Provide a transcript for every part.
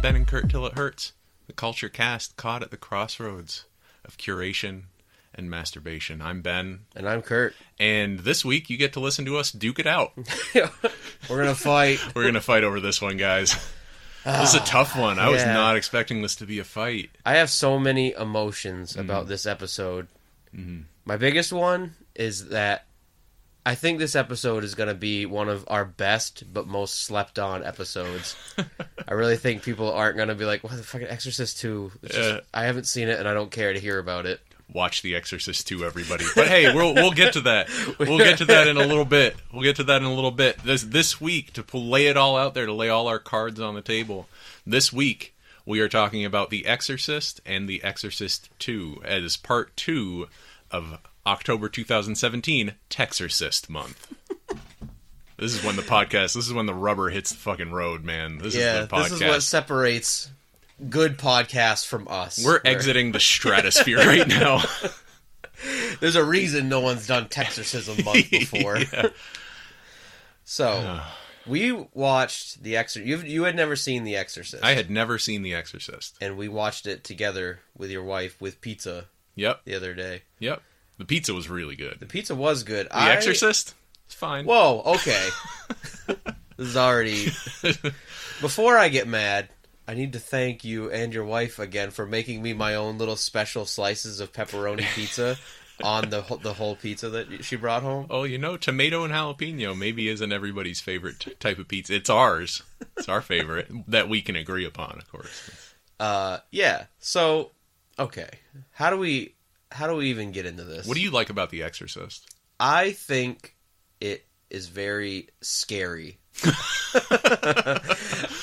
Ben and Curt Till It Hurts, the culture cast caught at the crossroads of curation and masturbation. I'm Ben. And I'm Curt. And this week you get to listen to us duke it out. We're going to fight. We're going to fight over this one, guys. This is a tough one. I was not expecting this to be a fight. I have so many emotions about this episode. Mm-hmm. My biggest one is that I think this episode is going to be one of our best but most slept on episodes. I really think people aren't going to be like, what the fucking Exorcist 2? I haven't seen it and I don't care to hear about it. Watch The Exorcist 2, everybody. But hey, we'll get to that. We'll get to that in a little bit. This week, to lay it all out there, to lay all our cards on the table, this week we are talking about The Exorcist and The Exorcist 2 as part 2 of October 2017, Texorcist month. This is when the rubber hits the fucking road, man. This is the podcast. This is what separates good podcasts from us. We're exiting the stratosphere right now. There's a reason no one's done Texorcism month before. Yeah. So, we watched The Exorcist. You had never seen The Exorcist. I had never seen The Exorcist. And we watched it together with your wife with pizza. Yep. The other day. Yep. The pizza was really good. The pizza was good. The Exorcist? It's fine. Whoa, okay. This is already... Before I get mad, I need to thank you and your wife again for making me my own little special slices of pepperoni pizza on the whole pizza that she brought home. Oh, tomato and jalapeno maybe isn't everybody's favorite type of pizza. It's ours. It's our favorite that we can agree upon, of course. Yeah. So, okay. How do we even get into this? What do you like about The Exorcist? I think it is very scary.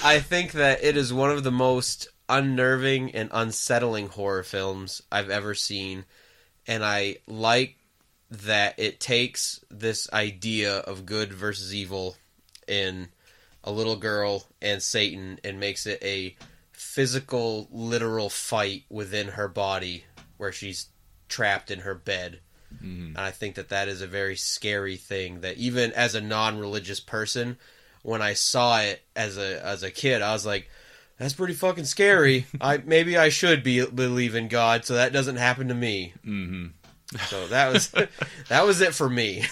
I think that it is one of the most unnerving and unsettling horror films I've ever seen. And I like that it takes this idea of good versus evil in a little girl and Satan and makes it a physical, literal fight within her body where she's trapped in her bed. And I think that is a very scary thing that even as a non-religious person, when I saw it as a kid, I was like, that's pretty fucking scary. Maybe I should believe in God so that doesn't happen to me. Mm-hmm. So that was it for me.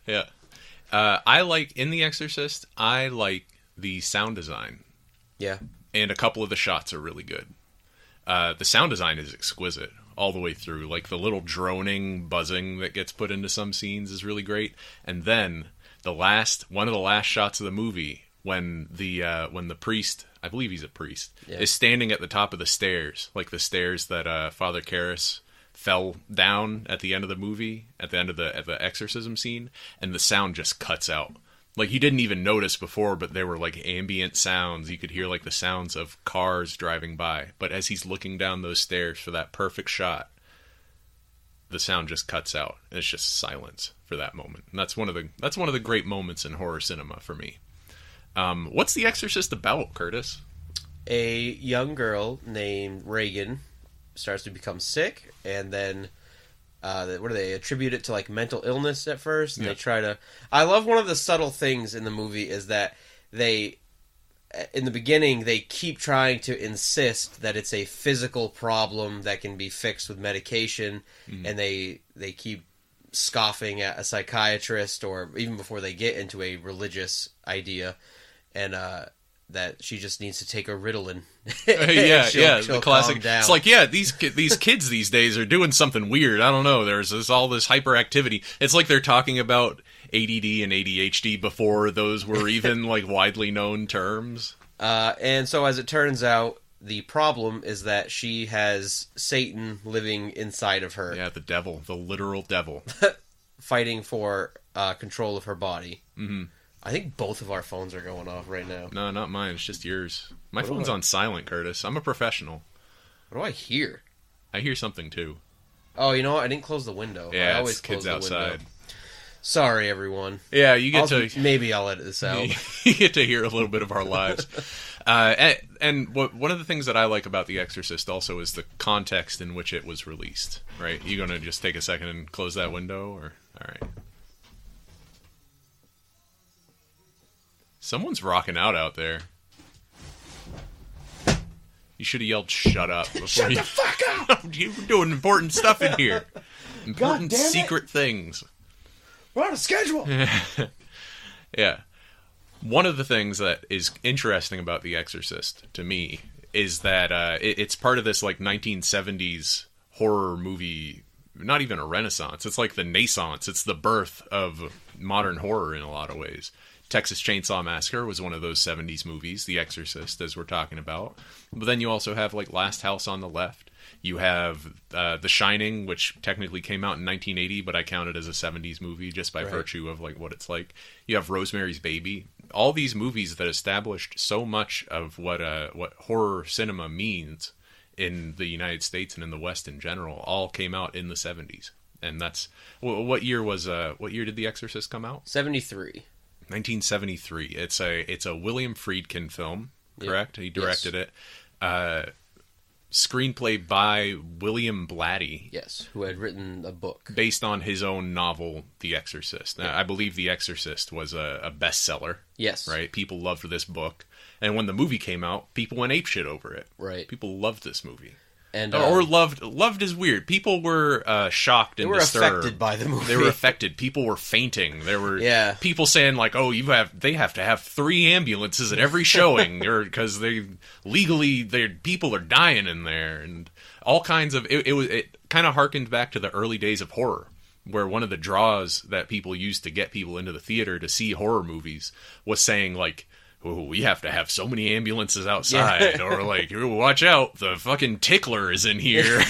Yeah. I like, in The Exorcist, I like the sound design. Yeah. And a couple of the shots are really good. The sound design is exquisite all the way through. Like the little droning, buzzing that gets put into some scenes is really great. And then one of the last shots of the movie, when the priest, I believe he's a priest, is standing at the top of the stairs, like the stairs that Father Karras fell down at the end of the movie, at the end of the exorcism scene, and the sound just cuts out. Like, he didn't even notice before, but there were, like, ambient sounds. You could hear, like, the sounds of cars driving by. But as he's looking down those stairs for that perfect shot, the sound just cuts out. And it's just silence for that moment. And that's one of the great moments in horror cinema for me. What's The Exorcist about, Curtis? A young girl named Reagan starts to become sick, and then... they attribute it to like mental illness at first, and they try to... I love one of the subtle things in the movie is that in the beginning, they keep trying to insist that it's a physical problem that can be fixed with medication, and they keep scoffing at a psychiatrist, or even before they get into a religious idea, and that she just needs to take a Ritalin. The classic. It's like, these kids these days are doing something weird. I don't know. There's all this hyperactivity. It's like they're talking about ADD and ADHD before those were even like widely known terms. And so, as it turns out, the problem is that she has Satan living inside of her. Yeah, the devil, the literal devil, fighting for control of her body. Mm-hmm. I think both of our phones are going off right now. No, not mine. It's just yours. My phone's on silent, Curtis. I'm a professional. What do I hear? I hear something, too. Oh, you know what? I didn't close the window. Yeah, I always kids outside. Window. Sorry, everyone. Yeah, you get to... Maybe I'll edit this out. You get to hear a little bit of our lives. And one of the things that I like about The Exorcist also is the context in which it was released, right? You going to just take a second and close that window? Or all right. Someone's rocking out there. You should have yelled, "Shut up!" before Shut the fuck up! You're doing important stuff in here. Important God damn it. secret things. We're on a schedule. Yeah. One of the things that is interesting about The Exorcist, to me, is that it's part of this, like, 1970s horror movie, not even a renaissance. It's like the naissance. It's the birth of modern horror in a lot of ways. Texas Chainsaw Massacre was one of those 70s movies, The Exorcist, as we're talking about. But then you also have, like, Last House on the Left. You have The Shining, which technically came out in 1980, but I count it as a 70s movie just by virtue of, like, what it's like. You have Rosemary's Baby. All these movies that established so much of what horror cinema means in the United States and in the West in general all came out in the 70s. And that's... What year did The Exorcist come out? 73. 1973. It's a William Friedkin film, correct? He directed it. Screenplay by William Blatty. Yes, who had written a book. Based on his own novel, The Exorcist. Now, I believe The Exorcist was a bestseller. Yes. Right? People loved this book. And when the movie came out, people went apeshit over it. Right. People loved this movie. And, or loved is weird. People were shocked and disturbed. They were affected by the movie. They were affected. People were fainting. There were people saying like, "Oh, they have to have 3 ambulances at every showing, or because people are dying in there," and all kinds of. It kind of harkened back to the early days of horror, where one of the draws that people used to get people into the theater to see horror movies was saying like, "Oh, we have to have so many ambulances outside," or like, "Watch out, the fucking tickler is in here."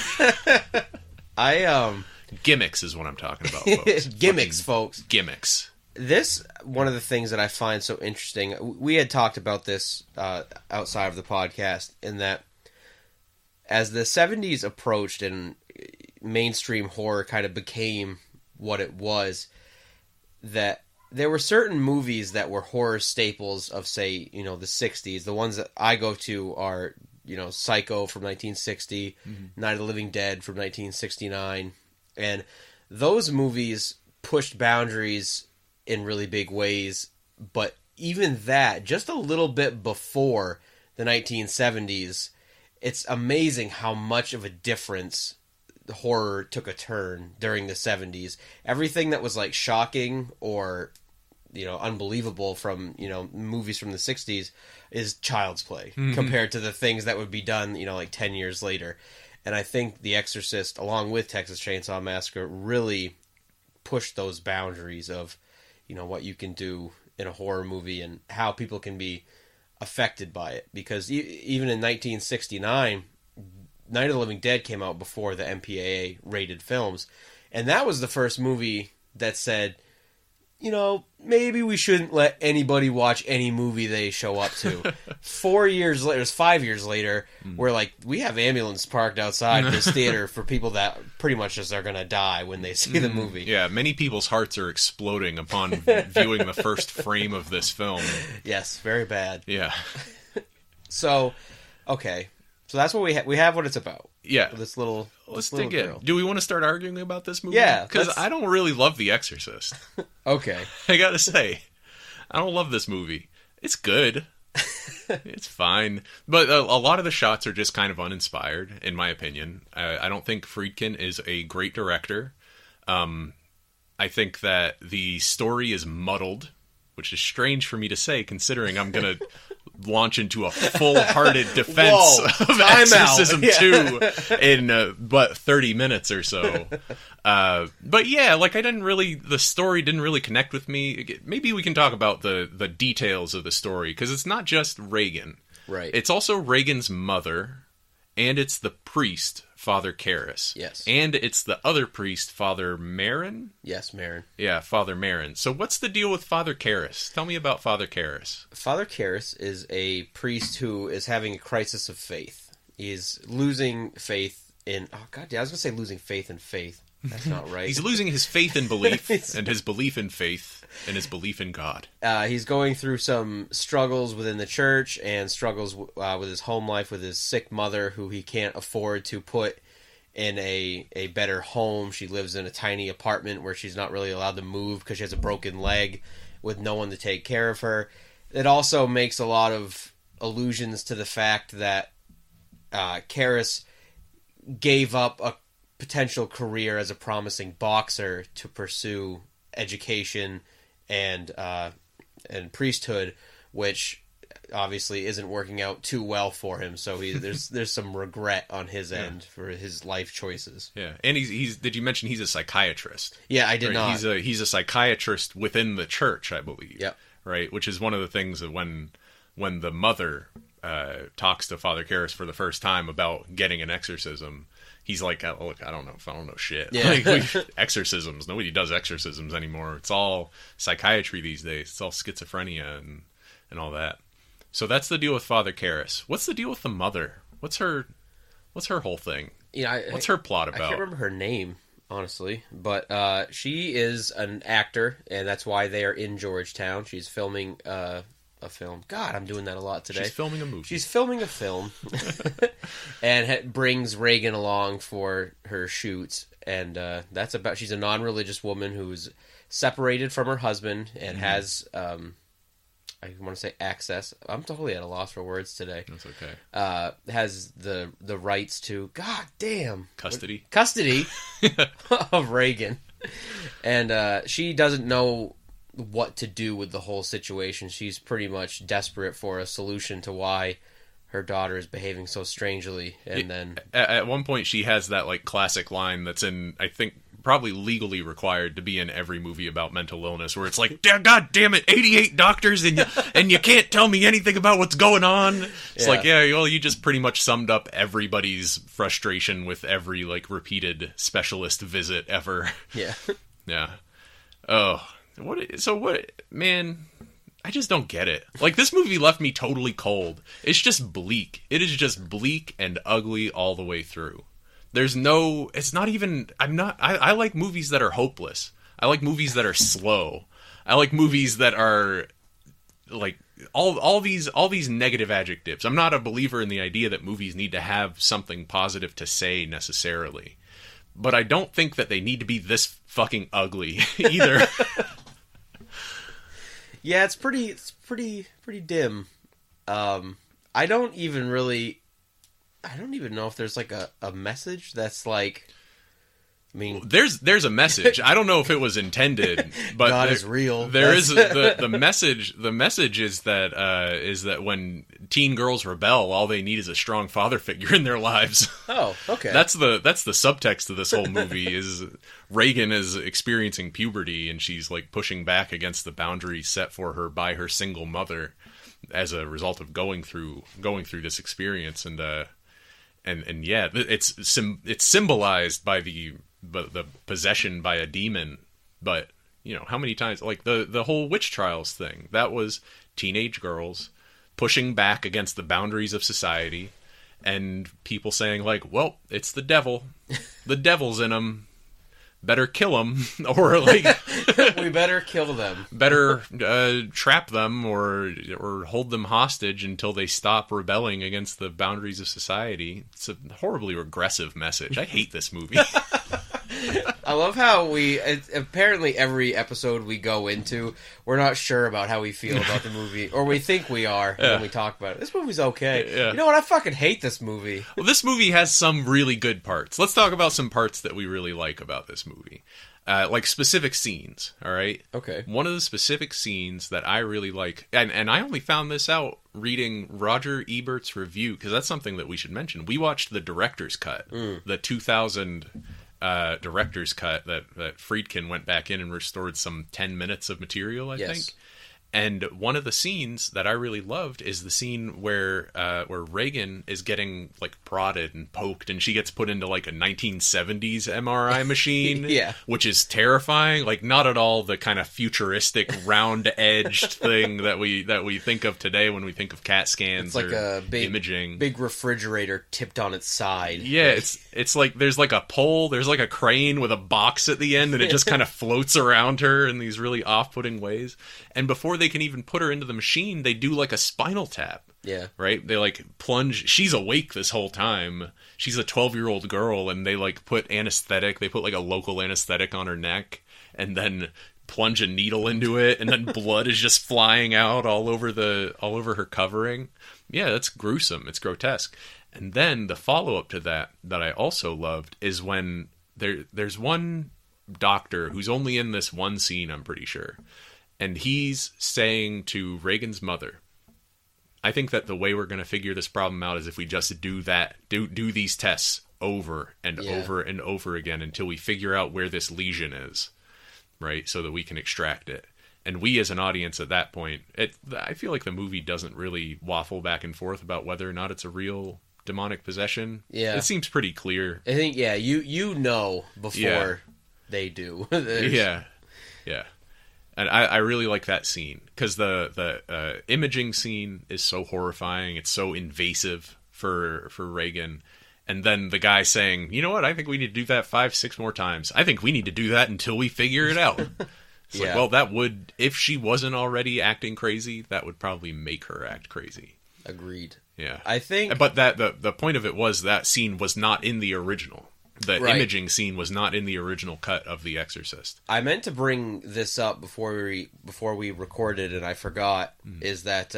Gimmicks is what I'm talking about, folks. Gimmicks, folks. Gimmicks. This, one of the things that I find so interesting, we had talked about this outside of the podcast, in that as the 70s approached and mainstream horror kind of became what it was, that there were certain movies that were horror staples of, say, the 60s. The ones that I go to are, Psycho from 1960, Night of the Living Dead from 1969. And those movies pushed boundaries in really big ways. But even that, just a little bit before the 1970s, it's amazing how much of a difference horror took a turn during the 70s. Everything that was like shocking or unbelievable from movies from the 60s is child's play compared to the things that would be done like 10 years later. And I think The Exorcist, along with Texas Chainsaw Massacre, really pushed those boundaries of what you can do in a horror movie and how people can be affected by it. Because even in 1969, Night of the Living Dead came out before the MPAA rated films, and that was the first movie that said, maybe we shouldn't let anybody watch any movie they show up to. 4 years later, it was 5 years later, we're like, we have ambulance parked outside this theater for people that pretty much just are going to die when they see the movie. Yeah, many people's hearts are exploding upon viewing the first frame of this film. Yes, very bad. Yeah. So, okay. So that's what we have what it's about. Yeah. Let's dig in. Do we want to start arguing about this movie? Yeah. Because I don't really love The Exorcist. Okay. I gotta say, I don't love this movie. It's good. It's fine. But a lot of the shots are just kind of uninspired, in my opinion. I don't think Friedkin is a great director. I think that the story is muddled, which is strange for me to say, considering I'm going to launch into a full-hearted defense of Exorcism 2 in but 30 minutes or so. But yeah, like the story didn't really connect with me. Maybe we can talk about the details of the story, because it's not just Reagan. Right. It's also Reagan's mother, and it's the priest, Father Karras. Yes. And it's the other priest, Father Marin? Yes, Marin. Yeah, Father Marin. So what's the deal with Father Karras? Tell me about Father Karras. Father Karras is a priest who is having a crisis of faith. He's losing faith in... Oh, God, yeah, I was going to say losing faith in faith. That's not right. He's losing his faith in belief, and his belief in faith, and his belief in God. He's going through some struggles within the church, and struggles with his home life, with his sick mother, who he can't afford to put in a better home. She lives in a tiny apartment where she's not really allowed to move because she has a broken leg, with no one to take care of her. It also makes a lot of allusions to the fact that Karras gave up a potential career as a promising boxer to pursue education and priesthood, which obviously isn't working out too well for him. So there's some regret on his end for his life choices. Yeah, and he's did you mention he's a psychiatrist? Yeah, I did not. He's a psychiatrist within the church, I believe. Yep. Right, which is one of the things that when the mother talks to Father Karras for the first time about getting an exorcism, he's like, oh, "Look, I don't know shit. Yeah. Exorcisms. Nobody does exorcisms anymore. It's all psychiatry these days. It's all schizophrenia and all that." So that's the deal with Father Karras. What's the deal with the mother? What's her whole thing? Yeah, what's her plot about? I can't remember her name, honestly, but she is an actor, and that's why they are in Georgetown. She's filming a film. God, I'm doing that a lot today. She's filming a movie. She's filming a film, and brings Reagan along for her shoots, and that's about. She's a non-religious woman who's separated from her husband and has. I want to say access. I'm totally at a loss for words today. That's okay. Has the rights to custody of Reagan, and she doesn't know what to do with the whole situation. She's pretty much desperate for a solution to why her daughter is behaving so strangely. And then at one point she has that like classic line that's in, I think, probably legally required to be in every movie about mental illness, where it's like, God damn it, 88 doctors and you can't tell me anything about what's going on. It's like, yeah, well, you just pretty much summed up everybody's frustration with every like repeated specialist visit ever. Yeah. Yeah. Oh, what, man, I just don't get it. Like, this movie left me totally cold. It's just bleak. It is just bleak and ugly all the way through. There's no, it's not even, I like movies that are hopeless. I like movies that are slow. I like movies that are, like, all these negative adjectives. I'm not a believer in the idea that movies need to have something positive to say necessarily. But I don't think that they need to be this fucking ugly either. Yeah, it's pretty dim. I don't even know if there's like a message that's like, I mean, there's a message. I don't know if it was intended, but God is real. There is the message. The message is that when teen girls rebel, all they need is a strong father figure in their lives. Oh, okay. That's the subtext of this whole movie. Is Reagan is experiencing puberty and she's like pushing back against the boundaries set for her by her single mother as a result of going through this experience, and yeah, it's symbolized by the possession by a demon. But you know how many times, like the whole witch trials thing, that was teenage girls pushing back against the boundaries of society, and people saying like, well, it's the devil, the devil's in them, better kill them, or like we better kill them, better trap them or hold them hostage until they stop rebelling against the boundaries of society. It's a horribly regressive message. I hate this movie. I love how apparently every episode we go into, we're not sure about how we feel about the movie, or we think we are when we talk about it. This movie's okay. Yeah. You know what? I fucking hate this movie. Well, this movie has some really good parts. Let's talk about some parts that we really like about this movie. Like specific scenes, all right? Okay. One of the specific scenes that I really like, and I only found this out reading Roger Ebert's review, because that's something that we should mention. We watched the director's cut, the 2000 director's cut that Friedkin went back in and restored some 10 minutes of material, I think. And one of the scenes that I really loved is the scene where Reagan is getting like prodded and poked, and she gets put into like a 1970s MRI machine, which is terrifying. Like, not at all the kind of futuristic round-edged thing that we think of today when we think of CAT scans. It's like a imaging big refrigerator tipped on its side. Yeah, it's like there's like a pole, there's like a crane with a box at the end, and it just kind of floats around her in these really off-putting ways. And before they can even put her into the machine, they do like a spinal tap. Yeah. Right? They like plunge. She's awake this whole time. She's a 12-year-old girl, and they like put anesthetic. They put like a local anesthetic on her neck, and then plunge a needle into it, and then blood is just flying out all over her covering. Yeah, that's gruesome. It's grotesque. And then the follow-up to that I also loved is when there's one doctor who's only in this one scene, I'm pretty sure. And he's saying to Reagan's mother, I think that the way we're going to figure this problem out is if we just do these tests over and over and over again until we figure out where this lesion is, right? So that we can extract it. And we as an audience at that point, I feel like the movie doesn't really waffle back and forth about whether or not it's a real demonic possession. Yeah. It seems pretty clear. I think, you know before they do. Yeah. And I really like that scene because the imaging scene is so horrifying. It's so invasive for Reagan. And then the guy saying, you know what? I think we need to do that 5-6 more times. I think we need to do that until we figure it out. It's like, well, that would, if she wasn't already acting crazy, that would probably make her act crazy. Agreed. Yeah. I think... But the point of it was that scene was not in the original. The imaging scene was not in the original cut of The Exorcist. I meant to bring this up before we recorded, and I forgot, is that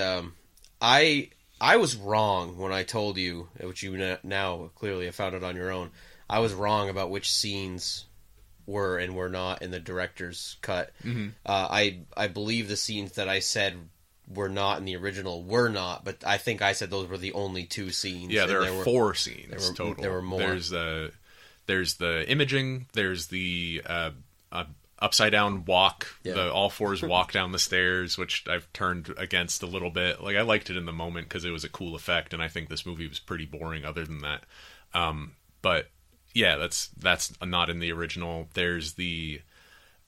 I was wrong when I told you, which you now clearly have found out on your own, I was wrong about which scenes were and were not in the director's cut. Mm-hmm. I believe the scenes that I said were not in the original were not, but I think I said those were the only 2 scenes. Yeah, there are 4 scenes total. There were more. There's the imaging, there's the upside down walk, the all fours walk down the stairs, which I've turned against a little bit. Like, I liked it in the moment because it was a cool effect, and I think this movie was pretty boring other than that. But yeah, that's not in the original. There's the,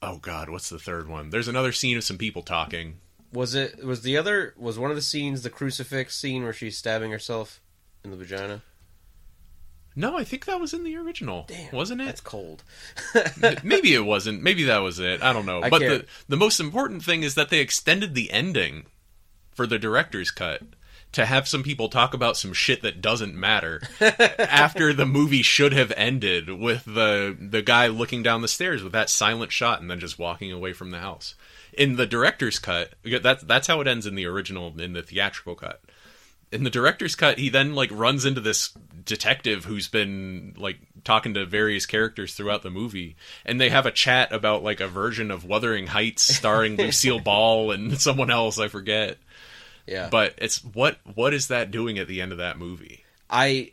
oh god, what's the third one? There's another scene of some people talking. Was one of the scenes the crucifix scene where she's stabbing herself in the vagina? No, I think that was in the original. Damn, wasn't it? That's cold. Maybe it wasn't. Maybe that was it. I don't know. But the most important thing is that they extended the ending for the director's cut to have some people talk about some shit that doesn't matter after the movie should have ended with the guy looking down the stairs with that silent shot and then just walking away from the house. In the director's cut, that's how it ends in the original, in the theatrical cut. In the director's cut, he then runs into this detective who's been talking to various characters throughout the movie, and they have a chat about a version of Wuthering Heights starring Lucille Ball and someone else, I forget. Yeah. But it's what is that doing at the end of that movie? I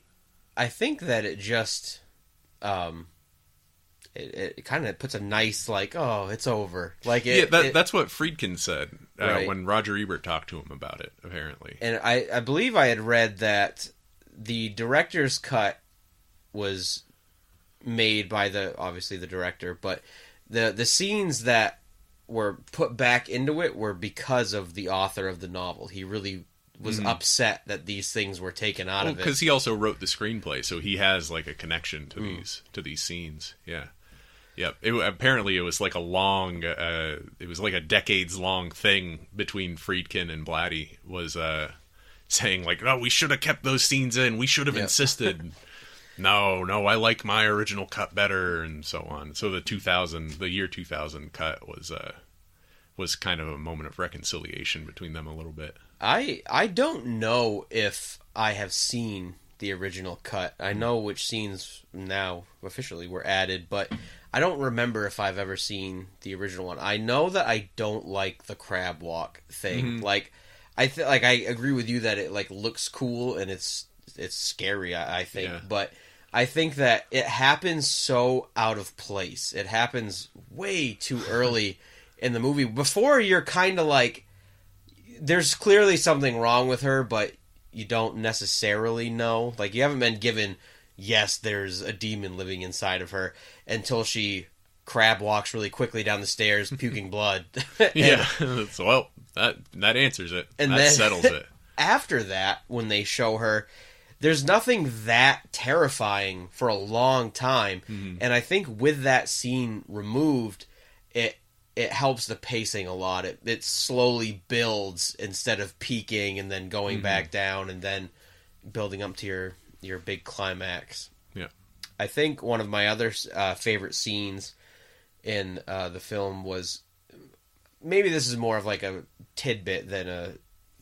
think that it just it kind of puts a nice oh, it's over. That's what Friedkin said when Roger Ebert talked to him about it, apparently. And I believe I had read that the director's cut was made by obviously the director, but the scenes that were put back into it were because of the author of the novel. He really was upset that these things were taken out of it. Because he also wrote the screenplay, so he has a connection to these scenes. Yeah. Yep. Apparently it was a long, it was a decades-long thing between Friedkin and Blatty, was saying no, we should have kept those scenes in. We should have insisted. No, I like my original cut better, and so on. So the year 2000 cut was kind of a moment of reconciliation between them a little bit. I don't know if I have seen the original cut. I know which scenes now officially were added, but I don't remember if I've ever seen the original one. I know that I don't like the crab walk thing. Mm-hmm. I agree with you that it looks cool and it's scary, I think, but I think that it happens so out of place. It happens way too early in the movie before you're kind of there's clearly something wrong with her, but you don't necessarily know. You haven't been given, yes, there's a demon living inside of her, until she crab walks really quickly down the stairs, puking blood. Well, that answers it. And that settles it. After that, when they show her, there's nothing that terrifying for a long time. Mm-hmm. And I think with that scene removed, it helps the pacing a lot. It slowly builds instead of peaking and then going back down and then building up to your big climax. Yeah. I think one of my other favorite scenes in the film was, maybe this is more of a tidbit than a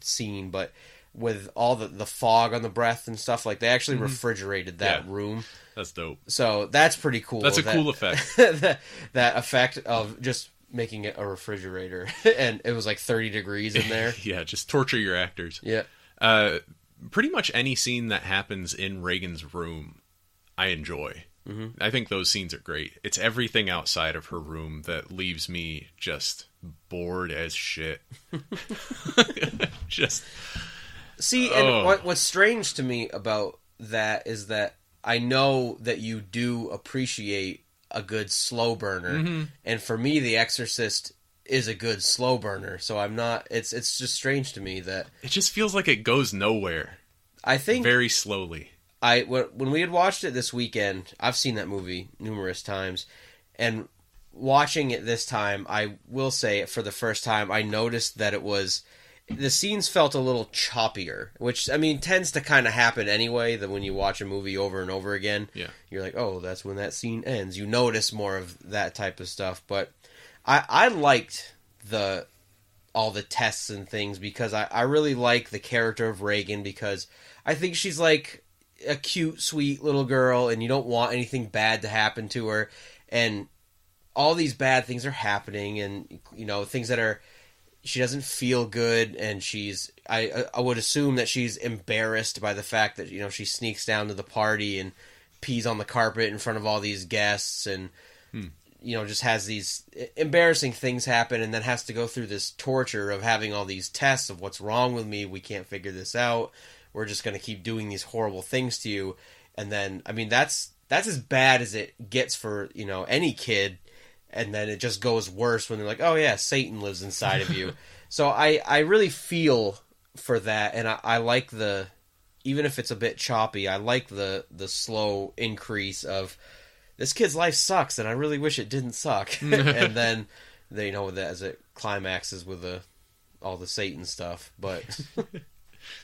scene, but with all the fog on the breath and stuff. Like, they actually refrigerated that room. That's dope. So that's pretty cool. That's a cool effect. that effect of just making it a refrigerator, and it was like 30 degrees in there. Yeah, just torture your actors. Yeah. Pretty much any scene that happens in Reagan's room, I enjoy. Mm-hmm. I think those scenes are great. It's everything outside of her room that leaves me just bored as shit. Just see, and what's strange to me about that is that I know that you do appreciate a good slow burner, and for me, The Exorcist is a good slow burner. So I'm not. It's just strange to me that it just feels like it goes nowhere. I think very slowly. When we had watched it this weekend, I've seen that movie numerous times, and watching it this time, I will say for the first time, I noticed that the scenes felt a little choppier, which, I mean, tends to kind of happen anyway, that when you watch a movie over and over again, you're like, oh, that's when that scene ends. You notice more of that type of stuff, but I liked all the tests and things, because I really like the character of Reagan, because I think she's like a cute, sweet little girl, and you don't want anything bad to happen to her, and all these bad things are happening, and, you know, things that are, she doesn't feel good, and I would assume that she's embarrassed by the fact that, you know, she sneaks down to the party and pees on the carpet in front of all these guests, and you know, just has these embarrassing things happen, and then has to go through this torture of having all these tests of what's wrong with me, we can't figure this out, we're just going to keep doing these horrible things to you. And then, I mean, that's as bad as it gets for, you know, any kid. And then it just goes worse when they're like, oh yeah, Satan lives inside of you. So I really feel for that. And I like even if it's a bit choppy, I like the slow increase of, this kid's life sucks, and I really wish it didn't suck. And then, you know, as it climaxes with all the Satan stuff. But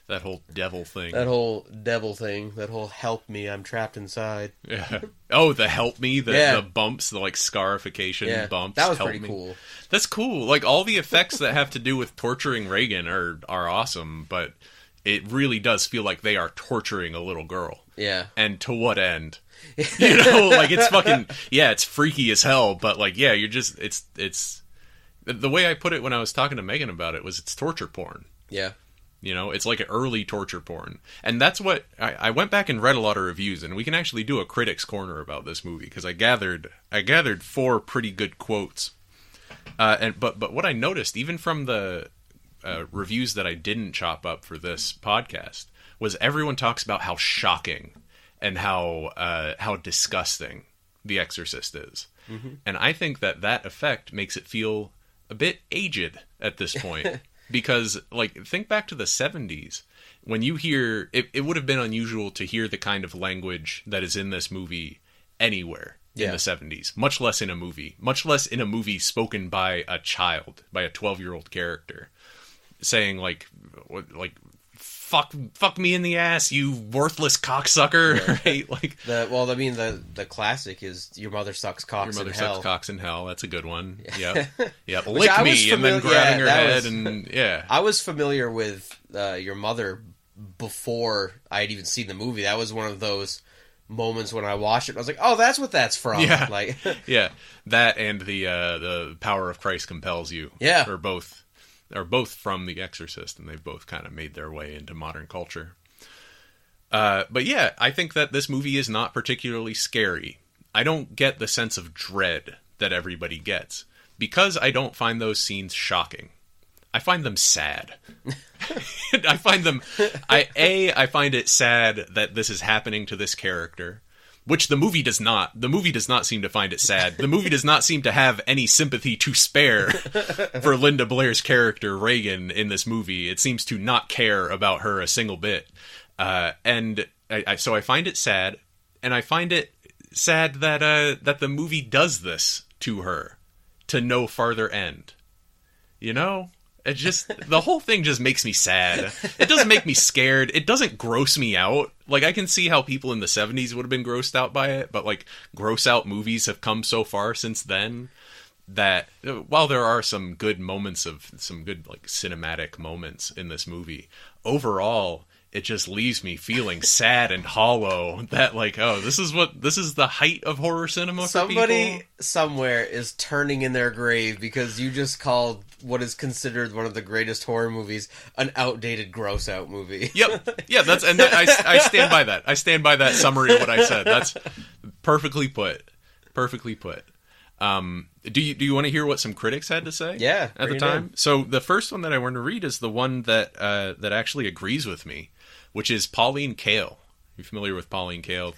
that whole devil thing. That whole help me, I'm trapped inside. Yeah. Oh, the help me, the bumps, the like scarification bumps. That was help pretty me. cool. That's cool. Like, all the effects that have to do with torturing Reagan are awesome, but it really does feel like they are torturing a little girl. Yeah. And to what end? You know, like, it's fucking, it's freaky as hell, but like, you're just, it's, the way I put it when I was talking to Megan about it was, it's torture porn. Yeah. You know, it's like an early torture porn. And that's what, I went back and read a lot of reviews, and we can actually do a critic's corner about this movie, because I gathered 4 pretty good quotes. But what I noticed, even from the reviews that I didn't chop up for this podcast, was everyone talks about how shocking and how disgusting The Exorcist is. Mm-hmm. And I think that effect makes it feel a bit aged at this point. Because, like, think back to the 70s. When you hear... It would have been unusual to hear the kind of language that is in this movie anywhere in the 70s. Much less in a movie. Much less in a movie spoken by a child, by a 12-year-old character. Saying, like fuck me in the ass, you worthless cocksucker, right? Like, the classic is your mother sucks cocks in hell. Your mother sucks cocks in hell. That's a good one. Yeah, yeah. Lick me, and then grabbing her head, and I was familiar with your mother before I had even seen the movie. That was one of those moments when I watched it, I was like, oh, that's what that's from. Yeah, like, that and the power of Christ compels you. Yeah, are both from The Exorcist, and they've both kind of made their way into modern culture. But yeah, I think that this movie is not particularly scary. I don't get the sense of dread that everybody gets, because I don't find those scenes shocking. I find them sad. I find it sad that this is happening to this character, which the movie does not. The movie does not seem to find it sad. The movie does not seem to have any sympathy to spare for Linda Blair's character, Reagan, in this movie. It seems to not care about her a single bit. And so I find it sad, and I find it sad that the movie does this to her to no farther end. You know? It just, the whole thing just makes me sad. It doesn't make me scared. It doesn't gross me out. Like, I can see how people in the 70s would have been grossed out by it, but, like, gross out movies have come so far since then that while there are some good moments of some good like cinematic moments in this movie, overall it just leaves me feeling sad and hollow that like, oh, this is the height of horror cinema for people. Somebody somewhere is turning in their grave because you just called what is considered one of the greatest horror movies an outdated gross out movie. Yep. Yeah, I stand by that. I stand by that summary of what I said. That's perfectly put. Perfectly put. Do you want to hear what some critics had to say? Yeah, at the time. So the first one that I want to read is the one that that actually agrees with me, which is Pauline Kael. You're familiar with Pauline Kael,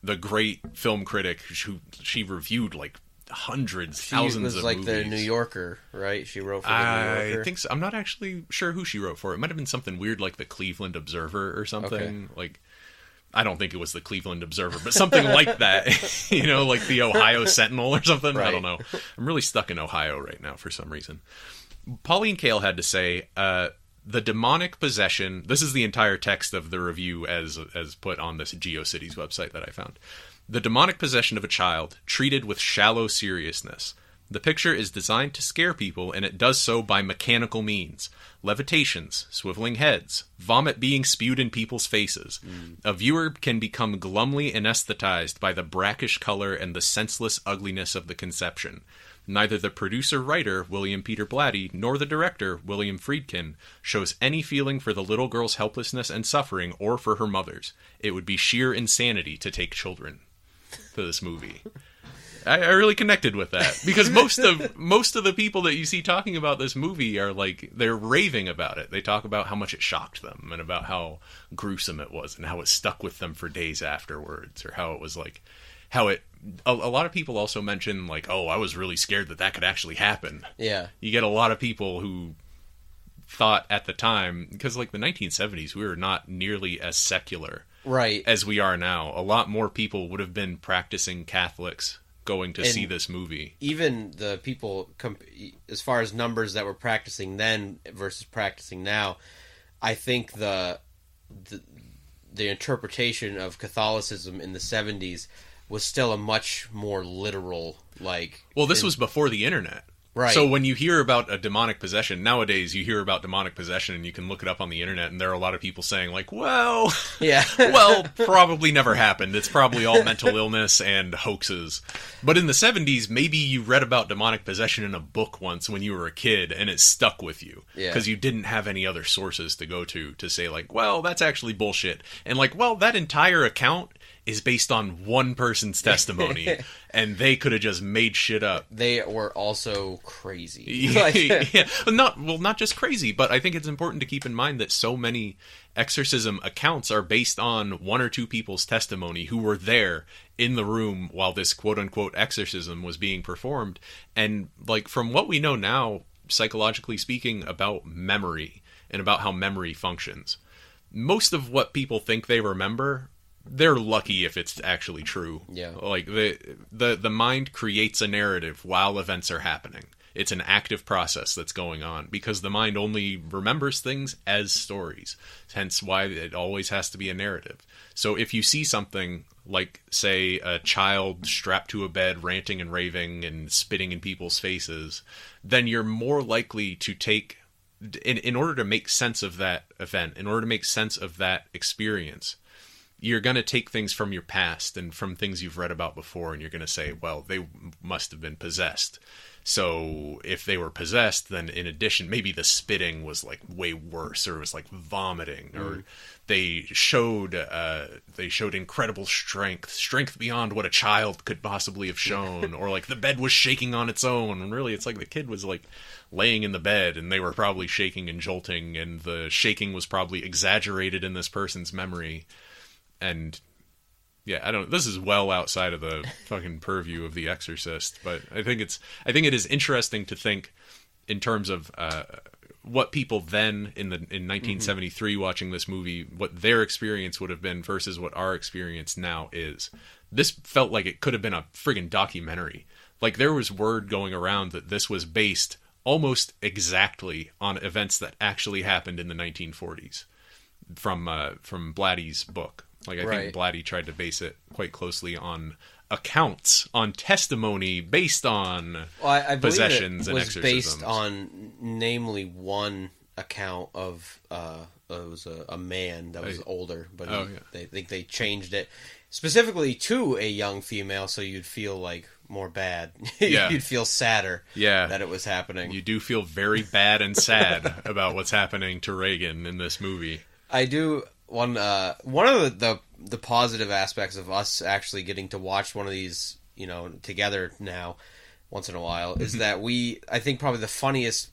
the great film critic who she reviewed like hundreds, thousands of movies. She was like the New Yorker, right? She wrote for the New Yorker. I think so. I'm not actually sure who she wrote for. It might have been something weird like the Cleveland Observer or something. Okay. Like, I don't think it was the Cleveland Observer, but something like that. You know, like the Ohio Sentinel or something. Right. I don't know. I'm really stuck in Ohio right now for some reason. Pauline Kael had to say, the demonic possession... This is the entire text of the review as put on this GeoCities website that I found. The demonic possession of a child, treated with shallow seriousness. The picture is designed to scare people, and it does so by mechanical means. Levitations, swiveling heads, vomit being spewed in people's faces. A viewer can become glumly anesthetized by the brackish color and the senseless ugliness of the conception. Neither the producer-writer, William Peter Blatty, nor the director, William Friedkin, shows any feeling for the little girl's helplessness and suffering or for her mother's. It would be sheer insanity to take children to this movie. I really connected with that because most of the people that you see talking about this movie are like, they're raving about it. They talk about how much it shocked them and about how gruesome it was and how it stuck with them for days afterwards, or how it was like, how it, a lot of people also mention like, oh, I was really scared that could actually happen. Yeah. You get a lot of people who thought at the time, because like the 1970s, we were not nearly as secular right as we are now. A lot more people would have been practicing Catholics going to see this movie. Even the people, as far as numbers that were practicing then versus practicing now, I think the interpretation of Catholicism in the 70s was still a much more literal, like... Well, this was before the internet. Right. So when you hear about a demonic possession, nowadays you hear about demonic possession and you can look it up on the internet, and there are a lot of people saying like, well, yeah, well, probably never happened. It's probably all mental illness and hoaxes. But in the 70s, maybe you read about demonic possession in a book once when you were a kid and it stuck with you because you didn't have any other sources to go to say like, well, that's actually bullshit. And like, well, that entire account is based on one person's testimony, and they could have just made shit up. They were also crazy. Yeah. Not just crazy, but I think it's important to keep in mind that so many exorcism accounts are based on one or two people's testimony who were there in the room while this quote-unquote exorcism was being performed. And like, from what we know now, psychologically speaking, about memory and about how memory functions, most of what people think they remember, they're lucky if it's actually true. Yeah. Like the mind creates a narrative while events are happening. It's an active process that's going on because the mind only remembers things as stories. Hence why it always has to be a narrative. So if you see something like, say, a child strapped to a bed ranting and raving and spitting in people's faces, then you're more likely to take, in order to make sense of that event, in order to make sense of that experience, you're going to take things from your past and from things you've read about before, and you're going to say, well, they must have been possessed. So if they were possessed, then in addition, maybe the spitting was like way worse, or it was like vomiting, or they showed incredible strength beyond what a child could possibly have shown, or like the bed was shaking on its own. And really, it's like the kid was like laying in the bed and they were probably shaking and jolting, and the shaking was probably exaggerated in this person's memory. And yeah, this is well outside of the fucking purview of The Exorcist, but I think it is interesting to think in terms of what people then in 1973 watching this movie, what their experience would have been versus what our experience now is. This felt like it could have been a friggin' documentary. Like, there was word going around that this was based almost exactly on events that actually happened in the 1940s from Blatty's book. Like, I think Blatty tried to base it quite closely on accounts on testimony based on I believe possessions it and was exorcisms. based on namely one account of it was a man that was older, but they think they changed it specifically to a young female, so you'd feel like more bad. You'd feel sadder that it was happening. You do feel very bad and sad about what's happening to Reagan in this movie. I do. One of the positive aspects of us actually getting to watch one of these, together now, once in a while, is that I think probably the funniest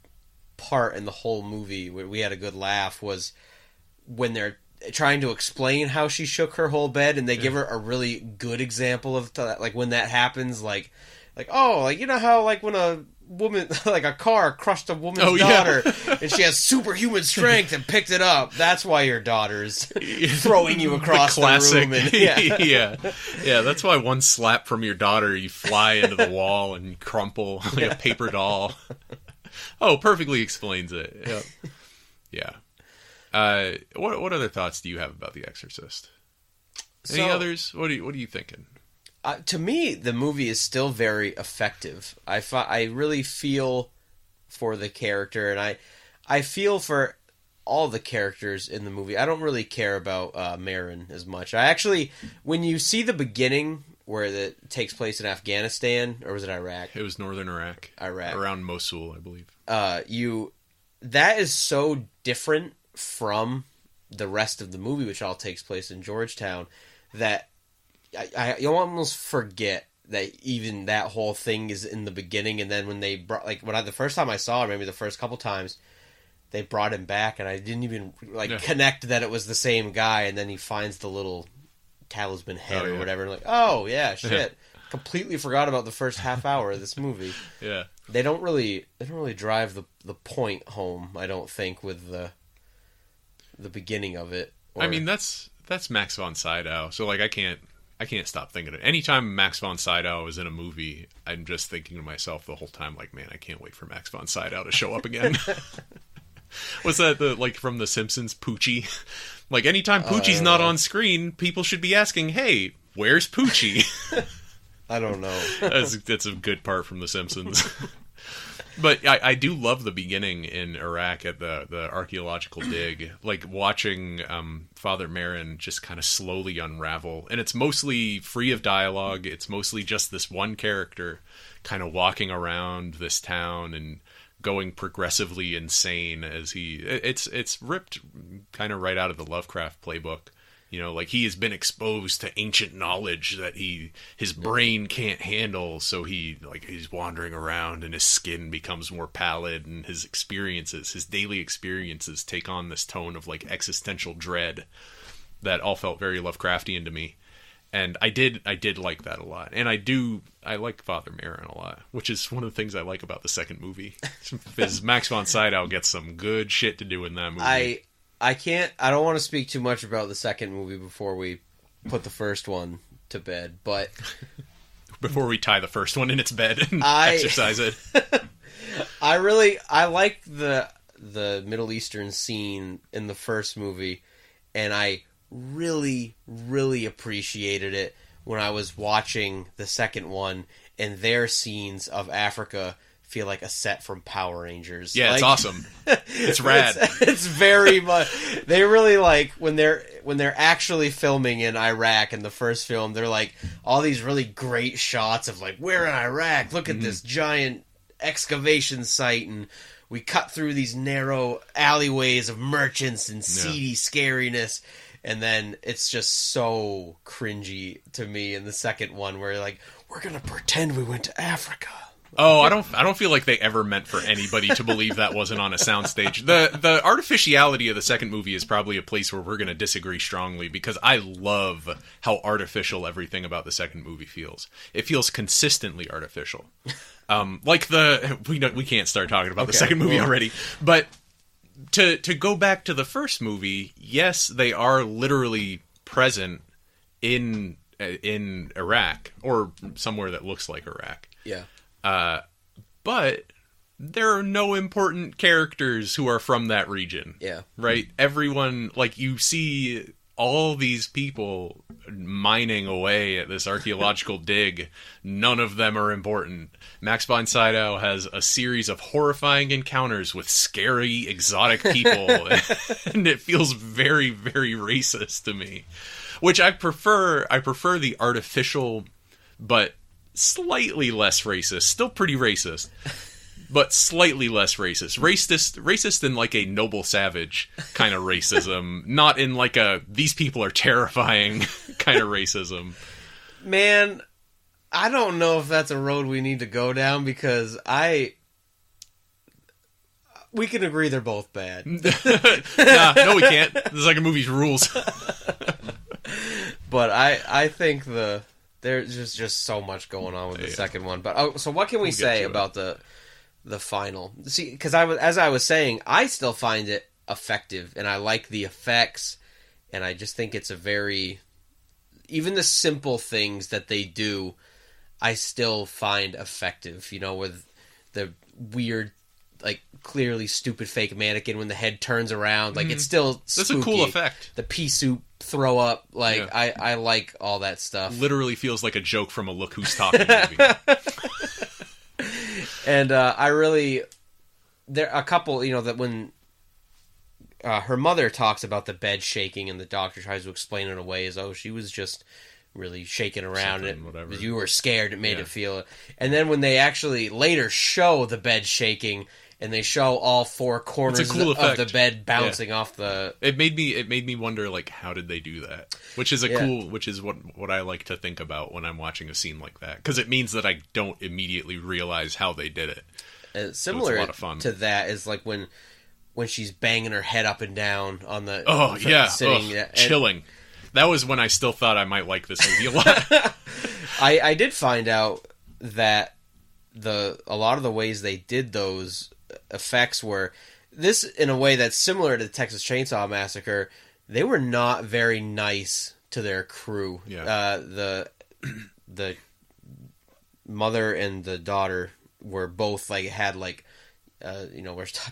part in the whole movie, where we had a good laugh, was when they're trying to explain how she shook her whole bed, and they give her a really good example of like when that happens, like how like when a woman, like a car crushed a woman's daughter, and she has superhuman strength and picked it up. That's why your daughter's throwing you across the room. And, yeah. That's why one slap from your daughter, you fly into the wall and crumple like a paper doll. Oh, perfectly explains it. Yeah. What other thoughts do you have about The Exorcist? Any others? What are you thinking? To me, the movie is still very effective. I really feel for the character, and I feel for all the characters in the movie. I don't really care about Marin as much. I actually, when you see the beginning where it takes place in Afghanistan, or was it Iraq? It was northern Iraq. Around Mosul, I believe. That is so different from the rest of the movie, which all takes place in Georgetown, that you almost forget that even that whole thing is in the beginning. And then when they brought, the first time I saw it, maybe the first couple times, they brought him back, and I didn't even connect that it was the same guy. And then he finds the little talisman head or whatever, and like, oh yeah, shit, completely forgot about the first half hour of this movie. Yeah, they don't really drive the point home, I don't think, with the beginning of it. I mean, that's Max von Sydow, so I can't stop thinking of it. Anytime Max von Sydow is in a movie, I'm just thinking to myself the whole time, man, I can't wait for Max von Sydow to show up again. What's that, from The Simpsons, Poochie? Anytime Poochie's not on screen, people should be asking, hey, where's Poochie? I don't know. That's a good part from The Simpsons. But I do love the beginning in Iraq at the archaeological dig, watching Father Marin just kind of slowly unravel. And it's mostly free of dialogue. It's mostly just this one character kind of walking around this town and going progressively insane as it's ripped kind of right out of the Lovecraft playbook. He has been exposed to ancient knowledge that his brain can't handle, so he's wandering around and his skin becomes more pallid, and his daily experiences take on this tone of existential dread that all felt very Lovecraftian to me. And I did like that a lot. And I like Father Marin a lot, which is one of the things I like about the second movie. Because Max von Sydow gets some good shit to do in that movie. I don't want to speak too much about the second movie before we put the first one to bed, but before we tie the first one in its bed and exercise it. I like the Middle Eastern scene in the first movie, and I really, really appreciated it when I was watching the second one, and their scenes of Africa feel like a set from Power Rangers. Yeah, it's awesome. It's rad. It's very much. They really when they're actually filming in Iraq in the first film. They're all these really great shots of we're in Iraq. Look at this giant excavation site, and we cut through these narrow alleyways of merchants and seedy scariness. And then it's just so cringy to me in the second one, where we're gonna pretend we went to Africa. Oh, I don't feel like they ever meant for anybody to believe that wasn't on a soundstage. The artificiality of the second movie is probably a place where we're going to disagree strongly, because I love how artificial everything about the second movie feels. It feels consistently artificial. We can't start talking about the second movie already, but to go back to the first movie, yes, they are literally present in Iraq, or somewhere that looks like Iraq. Yeah. But there are no important characters who are from that region. Yeah. Right? Everyone, you see all these people mining away at this archaeological dig, none of them are important. Max von Sydow has a series of horrifying encounters with scary, exotic people, and it feels very, very racist to me. Which I prefer the artificial, but slightly less racist. Still pretty racist, but slightly less racist. Racist in like a Noble Savage kind of racism, not in like a these people are terrifying kind of racism. Man, I don't know if that's a road we need to go down, because we can agree they're both bad. No, we can't. This is like a movie's rules. But I think there's just so much going on with the second one. But so what can we say about the final? See, because as I was saying, I still find it effective, and I like the effects, and I just think it's a very, even the simple things that they do, I still find effective. You know, with the weird, like, clearly stupid fake mannequin when the head turns around, like, it's still spooky. That's a cool effect. The pea soup throw up, like, I like all that stuff. Literally feels like a joke from a Look Who's Talking movie. And there are a couple, you know, that when her mother talks about the bed shaking and the doctor tries to explain it away as, oh, she was just really shaking around, and you were scared, it made it feel. And then when they actually later show the bed shaking, and they show all four corners of the bed bouncing off the... It made me wonder, like, how did they do that? Which is which is what I like to think about when I'm watching a scene like that, because it means that I don't immediately realize how they did it. Similar so it's a lot of fun. To that is like when she's banging her head up and down on the... chilling. That was when I still thought I might like this movie a lot. I did find out that a lot of the ways they did those effects were this in a way that's similar to the Texas Chainsaw Massacre. They were not very nice to their crew. The mother and the daughter were both had were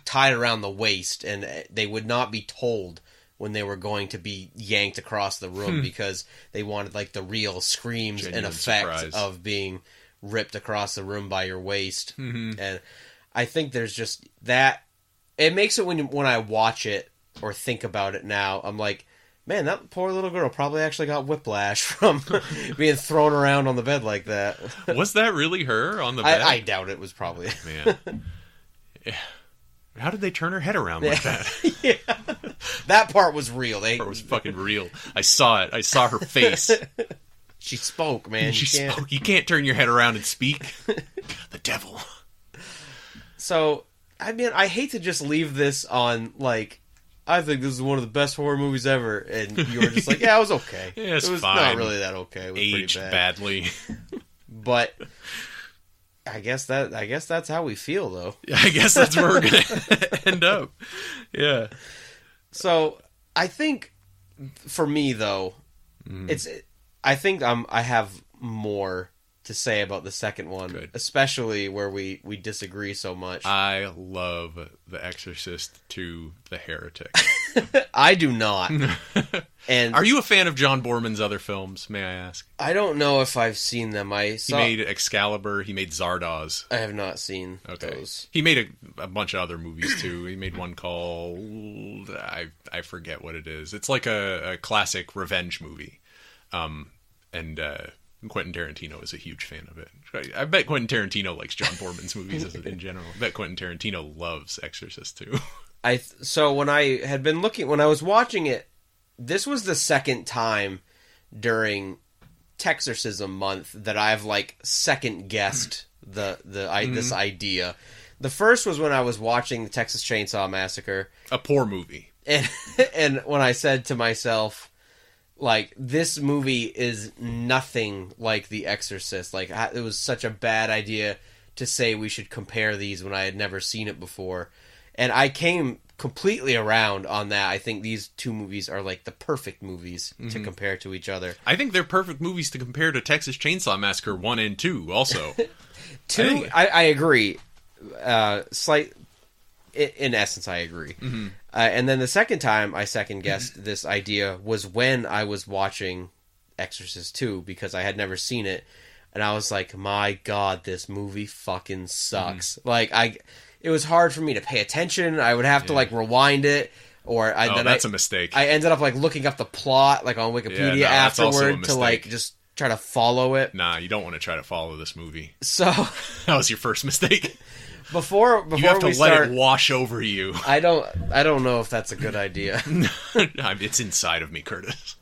tied around the waist, and they would not be told when they were going to be yanked across the room because they wanted like the real screams genuine and effect surprise of being ripped across the room by your waist. And I think there's just that. It makes it when I watch it or think about it now, I'm like, man, that poor little girl probably actually got whiplash from being thrown around on the bed like that. Was that really her on the bed? I doubt it was probably. Man. Yeah. How did they turn her head around like that? Yeah. That part was real. That part was fucking real. I saw it. I saw her face. She spoke, man. She spoke. You can't turn your head around and speak. The devil. So, I mean, I hate to just leave this on, like, I think this is one of the best horror movies ever, and you were just like, yeah, it was okay. Yeah, it was fine. Not really that okay. It was aged pretty bad. Badly. But I guess that's how we feel, though. I guess that's where we're gonna end up. Yeah. So I think for me, though, I think I have more to say about the second one. Good. Especially where we disagree so much. I love The Exorcist to The Heretic. I do not. And are you a fan of John Borman's other films, may I ask? I don't know if I've seen them. He made Excalibur, he made Zardoz. I have not seen those. He made a bunch of other movies too. He made one called I forget what it is. It's like a classic revenge movie. And Quentin Tarantino is a huge fan of it. I bet Quentin Tarantino likes John Borman's movies in general. I bet Quentin Tarantino loves Exorcist too. So when I was watching it, this was the second time during Texorcism month that I've second guessed this idea. The first was when I was watching the Texas Chainsaw Massacre, a poor movie, and when I said to myself, this movie is nothing like The Exorcist. It was such a bad idea to say we should compare these when I had never seen it before. And I came completely around on that. I think these two movies are the perfect movies to compare to each other. I think they're perfect movies to compare to Texas Chainsaw Massacre 1 and 2 also. 2, I agree. in essence, I agree. And then the second time I second-guessed this idea was when I was watching Exorcist 2, because I had never seen it, and I was like, my God, this movie fucking sucks. It was hard for me to pay attention. I would have to, rewind it, or that's a mistake. I ended up, looking up the plot, on Wikipedia afterward to, just try to follow it. Nah, you don't want to try to follow this movie. So... That was your first mistake. Before you have to we let start, it wash over you. I don't know if that's a good idea. It's inside of me, Curtis.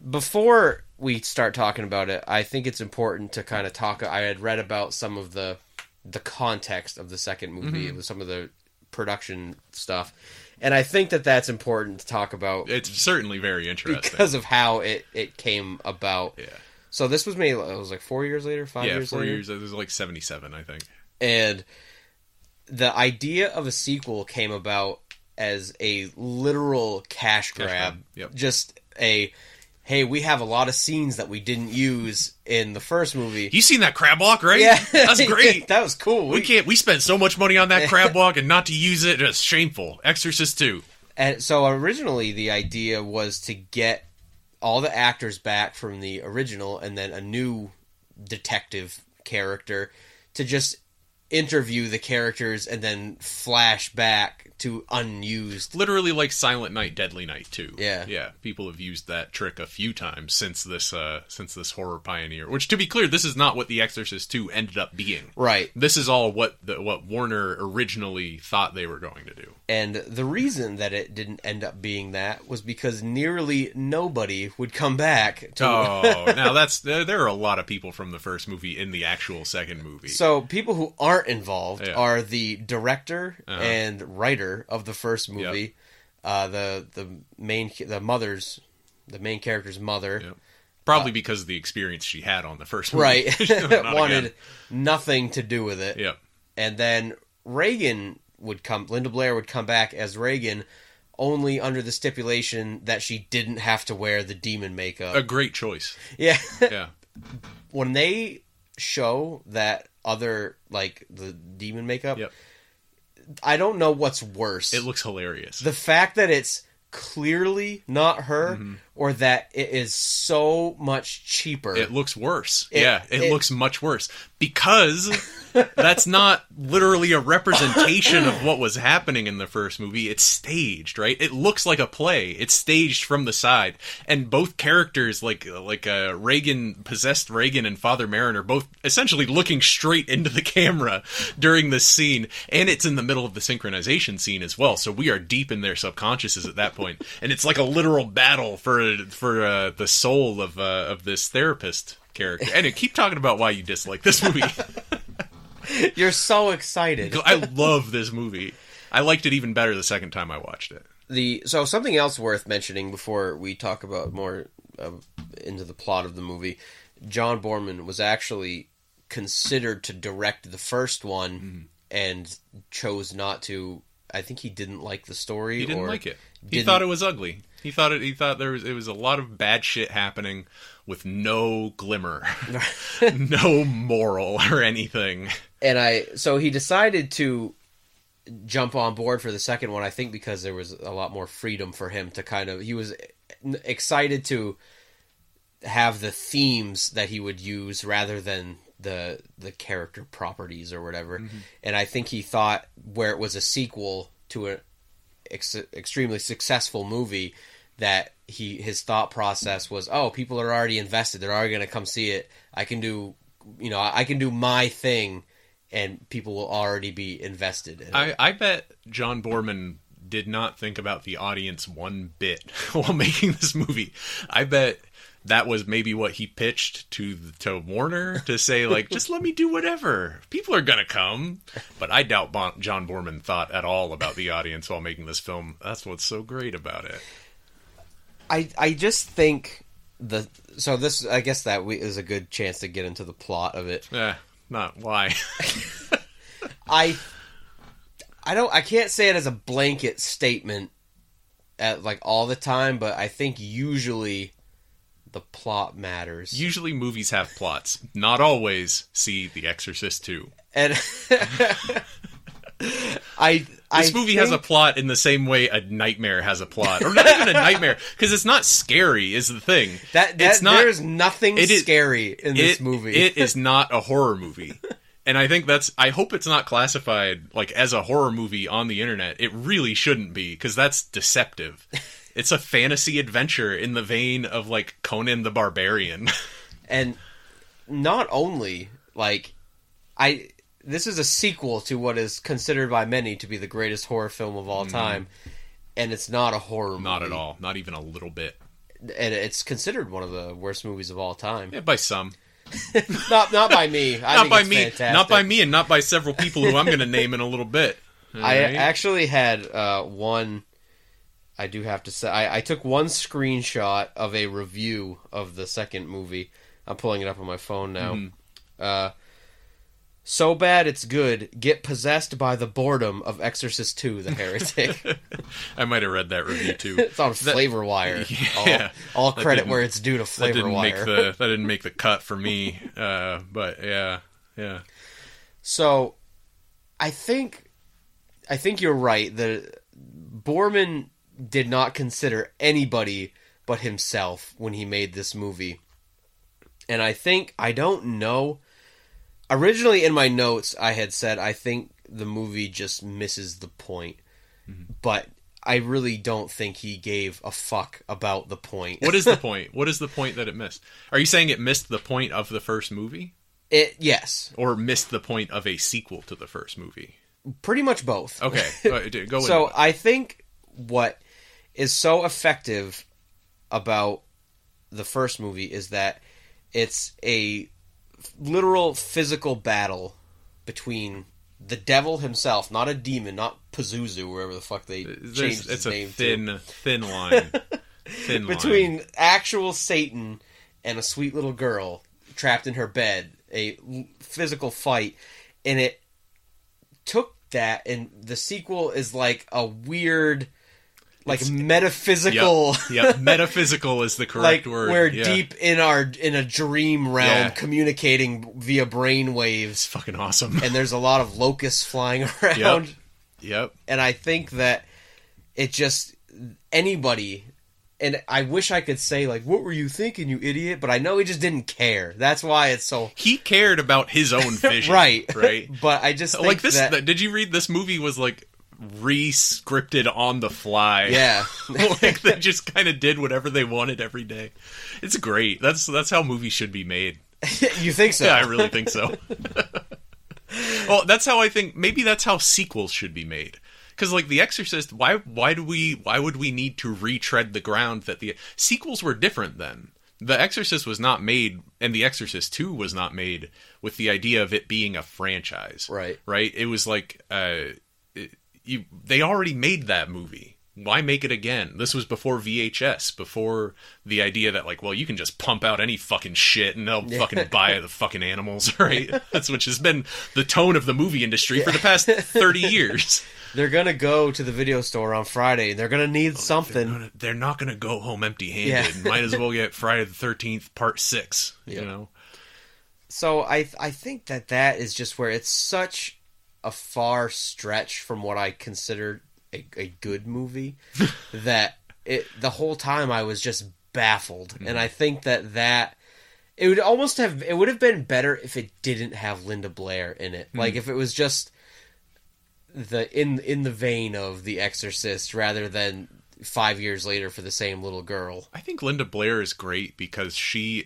Before we start talking about it, I think it's important to kind of talk. I had read about some of the context of the second movie. It was some of the production stuff, and I think that's important to talk about. It's certainly very interesting because of how it came about. Yeah. So this was made. It was 4 years later, 5 years later. 4 years. It was 77, I think. And the idea of a sequel came about as a literal cash grab. Yep. Just hey, we have a lot of scenes that we didn't use in the first movie. You seen that crab walk, right? Yeah. That's great. That was cool. We spent so much money on that crab walk and not to use it, just shameful. Exorcist 2. And so originally the idea was to get all the actors back from the original and then a new detective character to just interview the characters and then flash back to unused. Literally like Silent Night, Deadly Night 2. Yeah. Yeah. People have used that trick a few times since this horror pioneer. Which, to be clear, this is not what The Exorcist 2 ended up being. Right. This is all what Warner originally thought they were going to do. And the reason that it didn't end up being that was because nearly nobody would come back to... now there are a lot of people from the first movie in the actual second movie. So people who aren't involved are the director and writer of the first movie, the main character's mother. Yep. Probably because of the experience she had on the first movie. Right. Wanted nothing to do with it. Yep. And then Linda Blair would come back as Reagan, only under the stipulation that she didn't have to wear the demon makeup. A great choice. Yeah. Yeah. When they show that other, the demon makeup, I don't know what's worse. It looks hilarious. The fact that it's clearly not her, or that it is so much cheaper. It looks worse. It looks much worse. Because that's not literally a representation of what was happening in the first movie. It's staged, right? It looks like a play. It's staged from the side. And both characters, possessed Reagan and Father Marin, are both essentially looking straight into the camera during this scene. And it's in the middle of the synchronization scene as well. So we are deep in their subconsciouses at that point. And it's like a literal battle for the soul of this therapist character. And keep talking about why you dislike this movie. You're so excited. I love this movie. I liked it even better the second time I watched it. So something else worth mentioning before we talk about more into the plot of the movie, John Boorman was actually considered to direct the first one and chose not to. I think he didn't like the story. He didn't like it. He thought it was ugly. He thought it was a lot of bad shit happening with no glimmer, no moral or anything. And so he decided to jump on board for the second one, I think because there was a lot more freedom for him to he was excited to have the themes that he would use rather than the character properties or whatever. And I think he thought where it was a sequel to an extremely successful movie, that his thought process was, people are already invested, they're already going to come see it, I can do my thing and people will already be invested in it. I bet John Boorman did not think about the audience one bit while making this movie. I bet that was maybe what he pitched to Warner to say, just let me do whatever. People are going to come. But I doubt John Boorman thought at all about the audience while making this film. That's what's so great about it. I just think this, I guess that is a good chance to get into the plot of it. Not why. I can't say it as a blanket statement at all the time, but I think usually the plot matters. Usually movies have plots. Not always. See The Exorcist 2. And This movie has a plot in the same way a nightmare has a plot. Or not even a nightmare, because it's not scary, is the thing. There's nothing scary in this movie. It is not a horror movie. And I think I hope it's not classified like as a horror movie on the internet. It really shouldn't be, because that's deceptive. It's a fantasy adventure in the vein of like Conan the Barbarian. And not only, like, this is a sequel to what is considered by many to be the greatest horror film of all time, and it's not a horror movie. Not at all. Not even a little bit. And it's considered one of the worst movies of all time. Yeah, by some. not by me. Not by me. Fantastic. Not by me, and not by several people who I'm going to name in a little bit. I actually had one. I do have to say, I took one screenshot of a review of the second movie. I'm pulling it up on my phone now. So bad it's good. Get possessed by the boredom of Exorcist 2, The Heretic. I might have read that review too. It's on Flavor Wire. Yeah, all credit where it's due to Flavor Wire. That didn't make the cut for me. But yeah. So, I think you're right. Borman did not consider anybody but himself when he made this movie. And I don't know. Originally in my notes, I had said I think the movie just misses the point. Mm-hmm. But I really don't think he gave a fuck about the point. What is the point? What is the point that it missed? Are you saying it missed the point of the first movie? Yes. Or missed the point of a sequel to the first movie? Pretty much both. Okay, go So I think what is so effective about the first movie is that it's a literal physical battle between the devil himself, not a demon, not Pazuzu, wherever the fuck they changed his name to. It's a thin line. Between actual Satan and a sweet little girl trapped in her bed, a physical fight, and it took that, and the sequel is like a weird, like metaphysical. Yep. Metaphysical is the correct word. We're deep in a dream realm, communicating via brain waves. It's fucking awesome. And there's a lot of locusts flying around. Yep. And I think that it just anybody. And I wish I could say, like, what were you thinking, you idiot? But I know he just didn't care. That's why it's so... He cared about his own vision. Right. But I just think like this, did you read this movie was, like, re-scripted on the fly? Yeah. Like, they just kind of did whatever they wanted every day. It's great. That's how movies should be made. You think so? Yeah, I really think so. Well, that's how I think... Maybe that's how sequels should be made. Because, like, The Exorcist, why would we need to retread the ground that the sequels were different then? The Exorcist was not made, and The Exorcist 2 was not made with the idea of it being a franchise. Right. It was like, they already made that movie. Why make it again? This was before VHS, before the idea that, like, well, you can just pump out any fucking shit and they'll fucking buy the fucking animals, right? That's which has been the tone of the movie industry for the past 30 years. They're going to go to the video store on Friday, and they're going to need something. They're not going to go home empty-handed. Yeah. Might as well get Friday the 13th, Part 6, you know? So I think that is just where it's such a far stretch from what I considered a good movie that the whole time I was just baffled. Mm-hmm. And I think that it would have been better if it didn't have Linda Blair in it. Mm-hmm. Like if it was just in the vein of The Exorcist rather than 5 years later for the same little girl. I think Linda Blair is great because she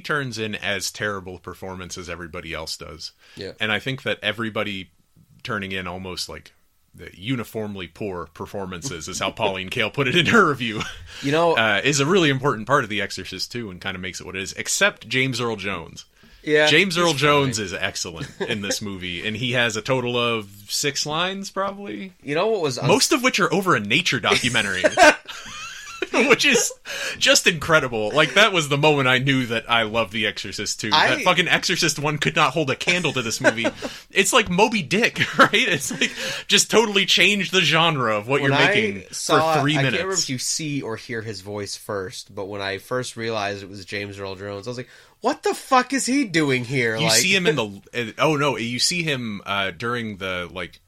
turns in as terrible a performance as everybody else does. Yeah. And I think that everybody turning in almost like uniformly poor performances is how Pauline Kael put it in her review. You know, is a really important part of The Exorcist too, and kind of makes it what it is. Except James Earl Jones. Yeah, James Earl Jones is excellent in this movie, and he has a total of 6 lines, probably. You know what was... most of which are over a nature documentary. Which is just incredible. Like, that was the moment I knew that I loved The Exorcist 2. That fucking Exorcist 1 could not hold a candle to this movie. It's like Moby Dick, right? It's like, just totally changed the genre of what you're making for 3 minutes. I can't remember if you see or hear his voice first, but when I first realized it was James Earl Jones, I was like, what the fuck is he doing here? You see him in the... Oh, no, you see him during the, like...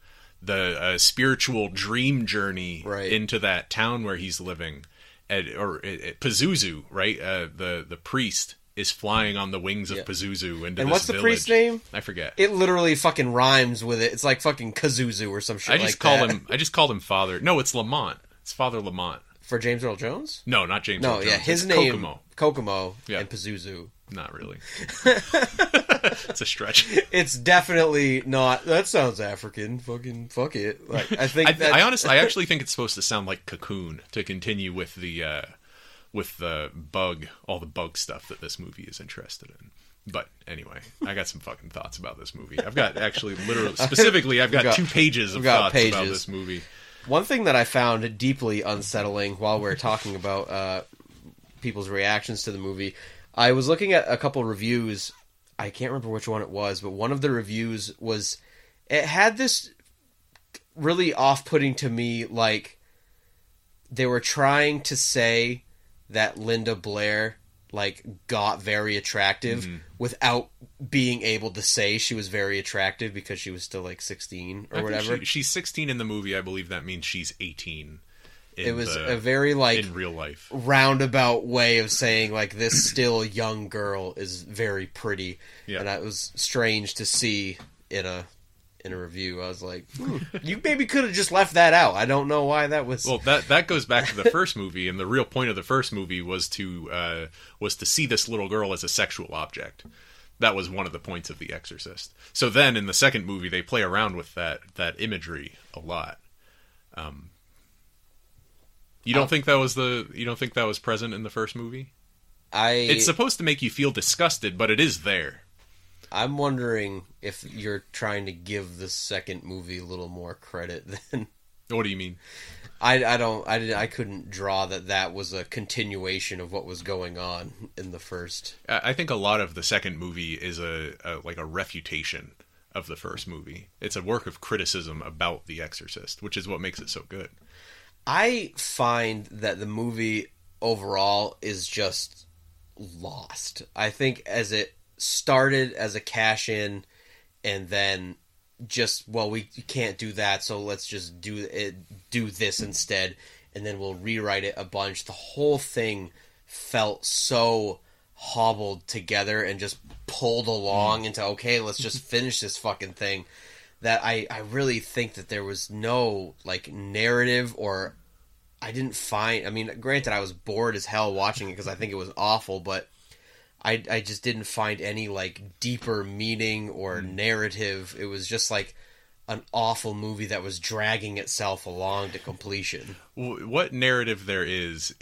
spiritual dream journey Right. into that town where he's living, at Pazuzu, right? The priest is flying on the wings of Pazuzu into And this what's the village. priest's name? I forget. It literally fucking rhymes with it. It's like fucking Kazuzu or some shit like that. I just called him Father. No, it's Lamont. It's Father Lamont. For James Earl Jones? No, not James Earl Jones. No, yeah, his it's name Kokomo. and Pazuzu. Not really. It's a stretch. It's definitely not. That sounds African. Fucking fuck it. Like I think I actually think it's supposed to sound like Cocoon to continue with the bug, all the bug stuff that this movie is interested in. But anyway, I got some fucking thoughts about this movie. I've got specifically 2 pages of thoughts about this movie. One thing that I found deeply unsettling while we're talking about people's reactions to the movie, I was looking at a couple reviews. I can't remember which one it was, but one of the reviews was, it had this really off-putting to me, like they were trying to say that Linda Blair like got very attractive without being able to say she was very attractive because she was still like 16 or whatever. She's 16 in the movie. I believe that means she's 18. It was a very like in real life roundabout way of saying like this still young girl is very pretty, and it was strange to see in a review. I was like, you maybe could have just left that out. I don't know why that was. Well, that goes back to the first movie, and the real point of the first movie was to see this little girl as a sexual object. That was one of the points of The Exorcist. So then in the second movie, they play around with that imagery a lot. You don't think that was present in the first movie? It's supposed to make you feel disgusted, but it is there. I'm wondering if you're trying to give the second movie a little more credit than. What do you mean? I couldn't draw that was a continuation of what was going on in the first. I think a lot of the second movie is a refutation of the first movie. It's a work of criticism about The Exorcist, which is what makes it so good. I find that the movie overall is just lost. I think as it started as a cash-in, and then just, well, we can't do that, so let's just do this instead, and then we'll rewrite it a bunch. The whole thing felt so hobbled together and just pulled along into, okay, let's just finish this fucking thing, that I really think that there was no like narrative, or I didn't find, I mean, granted I was bored as hell watching it because I think it was awful, but I just didn't find any like deeper meaning or narrative. It was just like an awful movie that was dragging itself along to completion. What narrative there is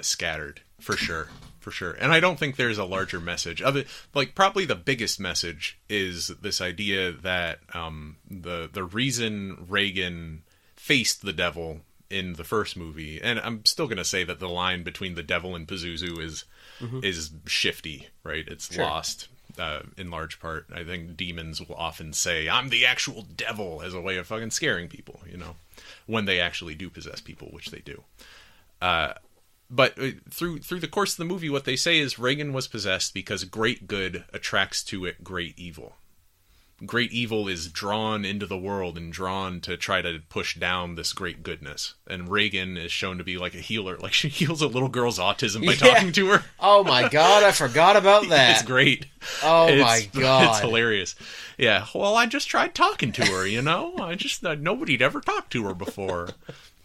scattered, for sure. For sure. And I don't think there's a larger message of it. Like, probably the biggest message is this idea that the reason Reagan faced the devil in the first movie, and I'm still going to say that the line between the devil and Pazuzu is shifty, right? It's lost in large part. I think demons will often say, I'm the actual devil, as a way of fucking scaring people, you know, when they actually do possess people, which they do. But through the course of the movie, what they say is Reagan was possessed because great good attracts to it great evil. Great evil is drawn into the world and drawn to try to push down this great goodness. And Reagan is shown to be like a healer. Like, she heals a little girl's autism by talking to her. Oh my god, I forgot about that. It's great. Oh my god. It's hilarious. Yeah, well, I just tried talking to her, you know? Nobody'd ever talked to her before.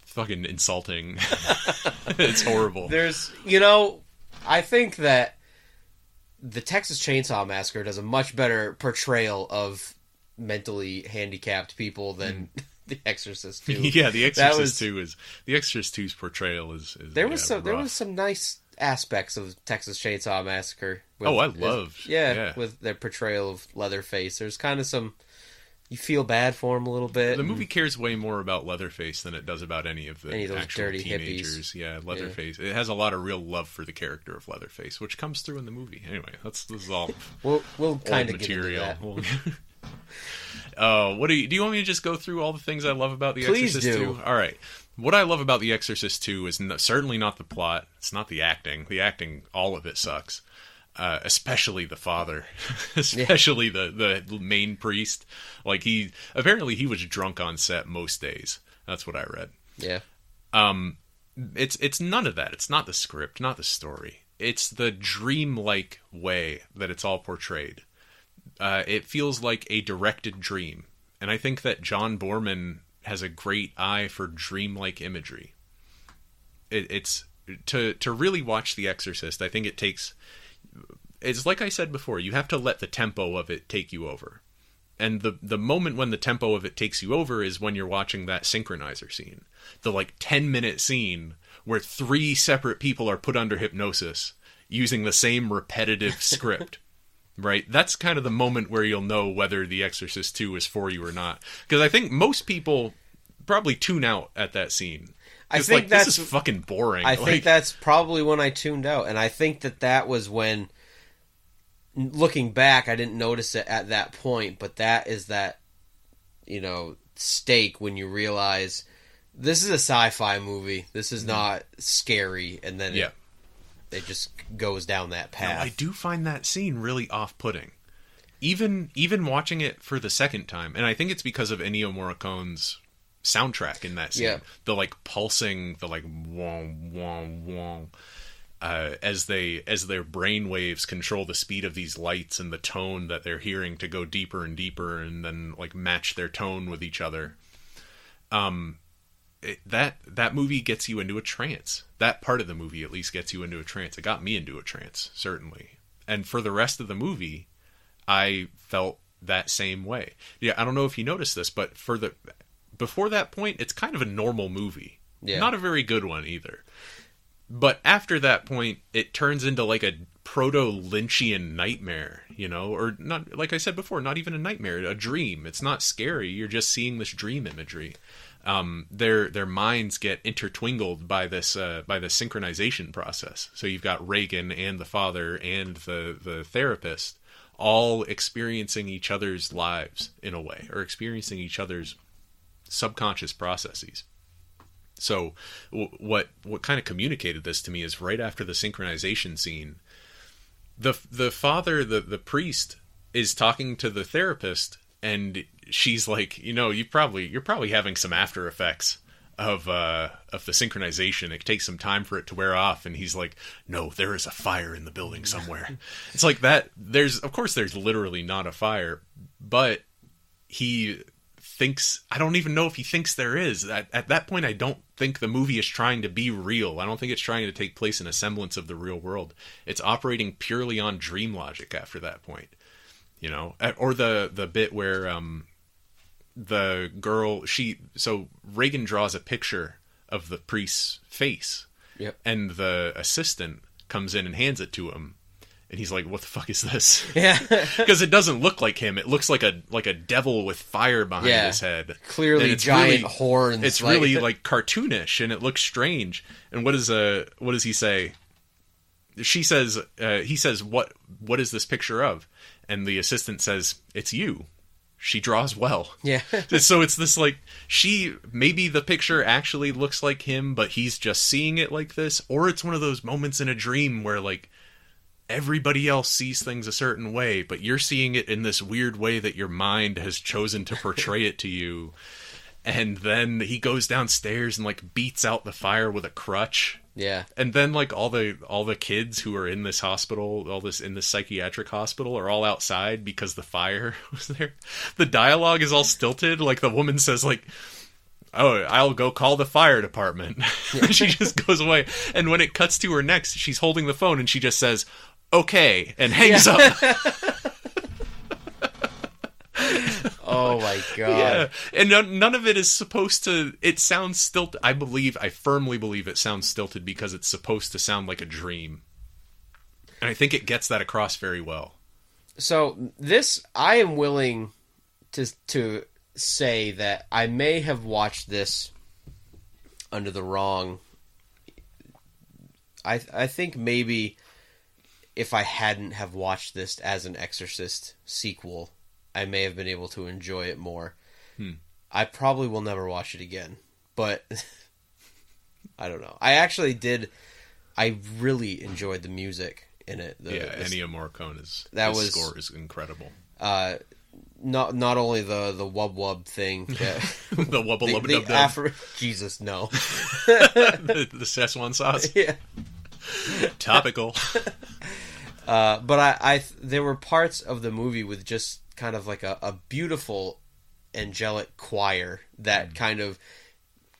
Fucking insulting. It's horrible. I think that the Texas Chainsaw Massacre does a much better portrayal of mentally handicapped people than The Exorcist 2. Yeah, The Exorcist 2's portrayal is there was some nice aspects of Texas Chainsaw Massacre. With their portrayal of Leatherface. There's kind of some, you feel bad for him a little bit. The movie cares way more about Leatherface than it does about any of those actual dirty teenagers. Hippies. Yeah, Leatherface. Yeah. It has a lot of real love for the character of Leatherface, which comes through in the movie. Anyway, this is all we'll kind of get into that. What do you want me to just go through all the things I love about The Please Exorcist do. 2? All right. What I love about The Exorcist 2 is certainly not the plot. It's not the acting. The acting, all of it sucks. especially the father, especially the main priest. Like he was drunk on set most days. That's what I read. Yeah. It's none of that. It's not the script, not the story. It's the dreamlike way that it's all portrayed. It feels like a directed dream. And I think that John Boorman has a great eye for dreamlike imagery. It's to really watch The Exorcist, I think it's like I said before, you have to let the tempo of it take you over. And the moment when the tempo of it takes you over is when you're watching that synchronizer scene. The 10-minute scene where 3 separate people are put under hypnosis using the same repetitive script. Right? That's kind of the moment where you'll know whether The Exorcist 2 is for you or not. Because I think most people probably tune out at that scene. I think this is fucking boring. I think that's probably when I tuned out. And I think that was when, looking back, I didn't notice it at that point. But that is that, stake when you realize this is a sci-fi movie. This is not scary. And then it just goes down that path. Now, I do find that scene really off-putting. Even watching it for the second time, and I think it's because of Ennio Morricone's soundtrack in that scene. Yeah. The pulsing, the wong wong wong, as their brain waves control the speed of these lights and the tone that they're hearing to go deeper and deeper, and then match their tone with each other. That movie gets you into a trance. That part of the movie at least gets you into a trance. It got me into a trance, certainly. And for the rest of the movie, I felt that same way. Yeah, I don't know if you noticed this, but before that point, it's kind of a normal movie. Yeah. Not a very good one either. But after that point, it turns into a proto-Lynchian nightmare, or not, like I said before, not even a nightmare, a dream. It's not scary. You're just seeing this dream imagery. Their minds get intertwingled by this synchronization process. So you've got Reagan and the father and the therapist all experiencing each other's lives in a way, or experiencing each other's subconscious processes. So what kind of communicated this to me is right after the synchronization scene, the father, the priest, is talking to the therapist, and she's like, you're probably having some after effects of the synchronization. It takes some time for it to wear off. And he's like, no, there is a fire in the building somewhere. It's like that. There's literally not a fire, but he thinks, I don't even know if he thinks there is. At that point, I don't think the movie is trying to be real. I don't think it's trying to take place in a semblance of the real world. It's operating purely on dream logic after that point. Or the bit where the girl, so Reagan draws a picture of the priest's face. Yep. And the assistant comes in and hands it to him. And he's like, what the fuck is this? Yeah. Because it doesn't look like him. It looks like a devil with fire behind his head. Clearly giant horns. It's really cartoonish, and it looks strange. And what does he say? He says, what is this picture of? And the assistant says, it's you. She draws well. Yeah. So it's this maybe the picture actually looks like him, but he's just seeing it like this. Or it's one of those moments in a dream where everybody else sees things a certain way, but you're seeing it in this weird way that your mind has chosen to portray it to you. And then he goes downstairs and beats out the fire with a crutch. Yeah. And then all the kids who are in this hospital, in this psychiatric hospital, are all outside because the fire was there. The dialogue is all stilted. The woman says oh, I'll go call the fire department. Yeah. She just goes away. And when it cuts to her next, she's holding the phone and she just says, okay, and hangs up. Oh my god. Yeah. And none of it is supposed to, it sounds stilted. I firmly believe it sounds stilted because it's supposed to sound like a dream. And I think it gets that across very well. So I am willing to say that I may have watched this under the wrong. I think maybe if I hadn't have watched this as an Exorcist sequel, I may have been able to enjoy it more. I probably will never watch it again, but I don't know. I actually did. I really enjoyed the music in it. Ennio Morricone's score is incredible. Not only the wub wub thing, the wubba lubba dub dub. Jesus, no. the Szechuan sauce. Yeah. Topical. But I there were parts of the movie with just kind of like a beautiful angelic choir that kind of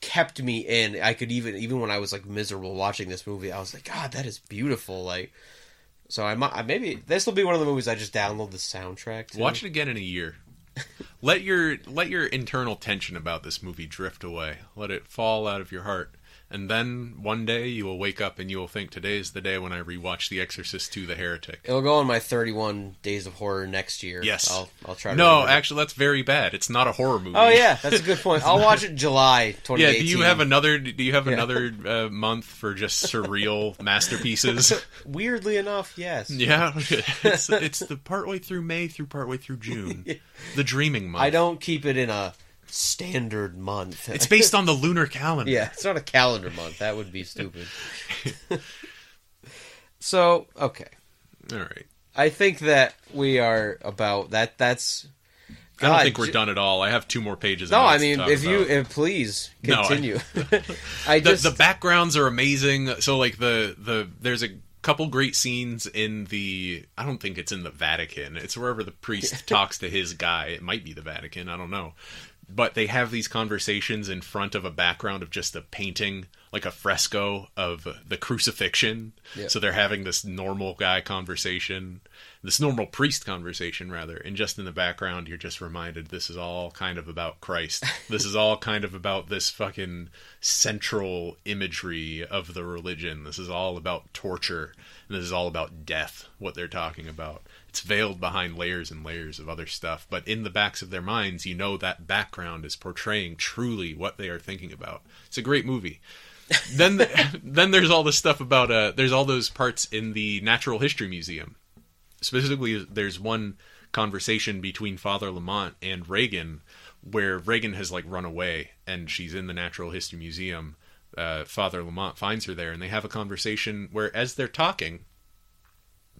kept me in. I could even when I was like miserable watching this movie, I was like, God, that is beautiful. Like, so maybe this will be one of the movies I just download the soundtrack to. Watch it again in a year. Let your internal tension about this movie drift away. Let it fall out of your heart. And then one day you will wake up and you will think, today is the day when I rewatch The Exorcist 2: The Heretic. It'll go on my 31 Days of Horror next year. Yes. I'll try to No, actually, that's very bad. It's not a horror movie. Oh, yeah, that's a good point. I'll watch it July 2018. Yeah, do you have another month for just surreal masterpieces? Weirdly enough, yes. Yeah, it's the partway through May through partway through June. The dreaming month. I don't keep it in a standard month. It's based on the lunar calendar. Yeah, it's not a calendar month. That would be stupid. So, okay. All right. I think that we are about that. That's. God, I don't think we're done at all. I have 2 more pages. No, I mean, if please continue. The backgrounds are amazing. So, like there's a couple great scenes in the. I don't think it's in the Vatican. It's wherever the priest talks to his guy. It might be the Vatican. I don't know. But they have these conversations in front of a background of just a painting, like a fresco of the crucifixion. Yep. So they're having this normal guy conversation, this normal priest conversation, rather. And just in the background, you're just reminded this is all kind of about Christ. This is all kind of about this fucking central imagery of the religion. This is all about torture. And this is all about death, what they're talking about. It's veiled behind layers and layers of other stuff, but in the backs of their minds, you know that background is portraying truly what they are thinking about. It's a great movie. Then there's all this stuff about there's all those parts in the Natural History Museum. Specifically, there's one conversation between Father Lamont and Reagan, where Reagan has like run away, and she's in the Natural History Museum. Father Lamont finds her there, and they have a conversation where, as they're talking,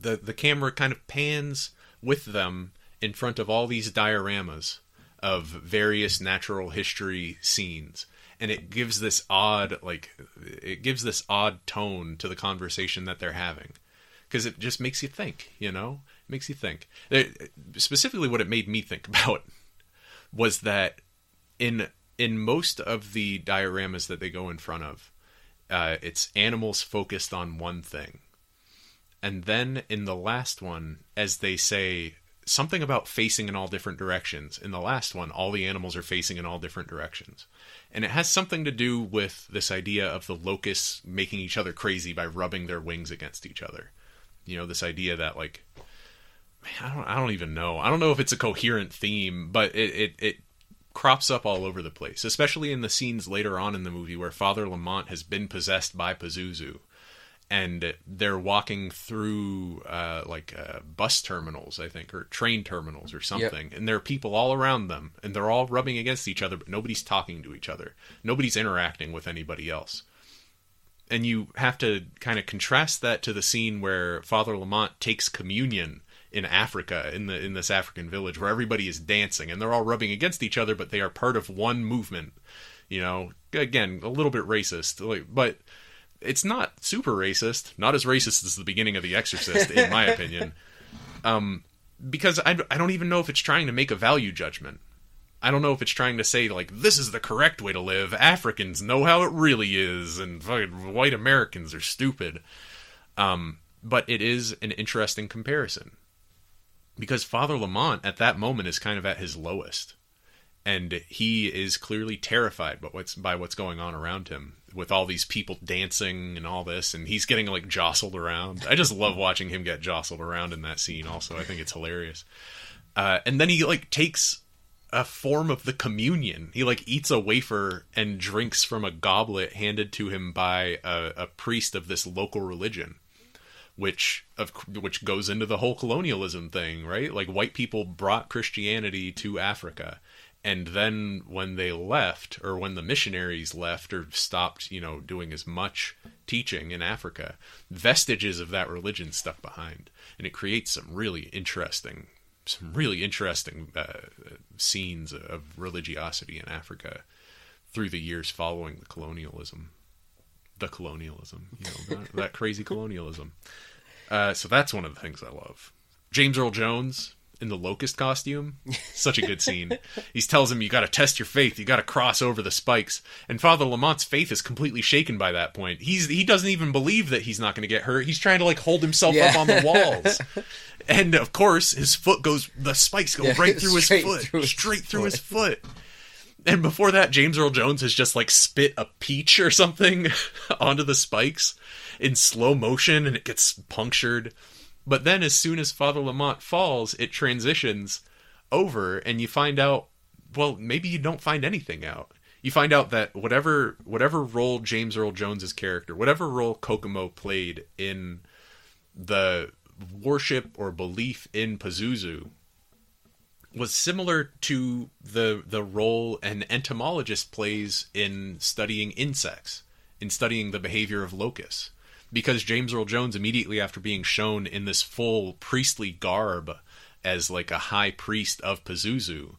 the camera kind of pans with them in front of all these dioramas of various natural history scenes, and it gives this odd tone to the conversation that they're having, because it just makes you think, it makes you think. Specifically, what it made me think about was that in most of the dioramas that they go in front of, it's animals focused on one thing. And then in the last one, as they say something about facing in all different directions, in the last one, all the animals are facing in all different directions. And it has something to do with this idea of the locusts making each other crazy by rubbing their wings against each other. This idea that, like, I don't even know. I don't know if it's a coherent theme, but it crops up all over the place, especially in the scenes later on in the movie where Father Lamont has been possessed by Pazuzu. And they're walking through bus terminals, I think, or train terminals or something. Yep. And there are people all around them, and they're all rubbing against each other, but nobody's talking to each other. Nobody's interacting with anybody else. And you have to kind of contrast that to the scene where Father Lamont takes communion in Africa, in this African village, where everybody is dancing, and they're all rubbing against each other, but they are part of one movement. Again, a little bit racist, but it's not super racist. Not as racist as the beginning of The Exorcist, in my opinion. Because I don't even know if it's trying to make a value judgment. I don't know if it's trying to say, like, this is the correct way to live. Africans know how it really is, and fucking white Americans are stupid. But it is an interesting comparison. Because Father Lamont, at that moment, is kind of at his lowest. And he is clearly terrified by what's going on around him, with all these people dancing and all this, and he's getting, like, jostled around. I just love watching him get jostled around in that scene also. I think it's hilarious. And then he, like, takes a form of the communion. He, like, eats a wafer and drinks from a goblet handed to him by a priest of this local religion, which goes into the whole colonialism thing, right? Like, white people brought Christianity to Africa, And then when they left, or when the missionaries left or stopped, doing as much teaching in Africa, vestiges of that religion stuck behind. And it creates some really interesting scenes of religiosity in Africa through the years following the colonialism, that crazy colonialism. So that's one of the things I love. James Earl Jones in the locust costume, such a good scene. He tells him, you got to test your faith, you got to cross over the spikes. And Father Lamont's faith is completely shaken by that point. He doesn't even believe that he's not going to get hurt. He's trying to hold himself up on the walls. And of course, his foot the spikes go right through his foot, straight through his foot. And before that, James Earl Jones has just spit a peach or something onto the spikes in slow motion, and it gets punctured. But then as soon as Father Lamont falls, it transitions over, and you find out, well, maybe you don't find anything out. You find out that whatever role James Earl Jones's character, whatever role Kokomo played in the worship or belief in Pazuzu, was similar to the role an entomologist plays in studying insects, in studying the behavior of locusts. Because James Earl Jones, immediately after being shown in this full priestly garb as a high priest of Pazuzu,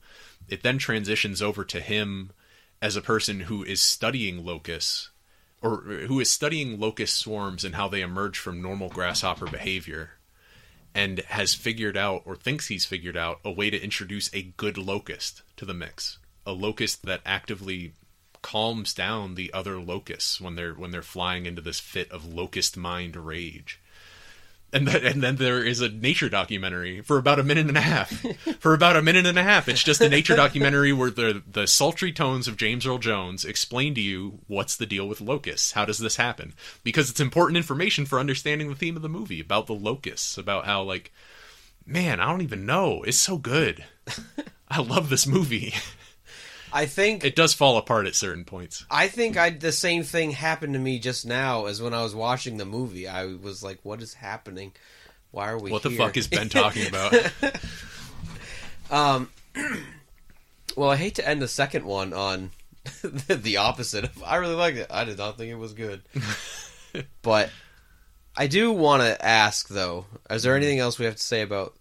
it then transitions over to him as a person who is studying locusts, or who is studying locust swarms and how they emerge from normal grasshopper behavior, and has figured out, or thinks he's figured out, a way to introduce a good locust to the mix. A locust that actively calms down the other locusts when they're flying into this fit of locust mind rage. And then there is a nature documentary for about a minute and a half. It's just a nature documentary where the sultry tones of James Earl Jones explain to you what's the deal with locusts. How does this happen? Because it's important information for understanding the theme of the movie, about the locusts, about how, man, I don't even know. It's so good. I love this movie. I think it does fall apart at certain points. I think the same thing happened to me just now as when I was watching the movie. I was like, what is happening? Why are we What here? the fuck is Ben talking about? Well, I hate to end the second one on the opposite of, I really liked it. I did not think it was good. But I do want to ask, though, is there anything else we have to say about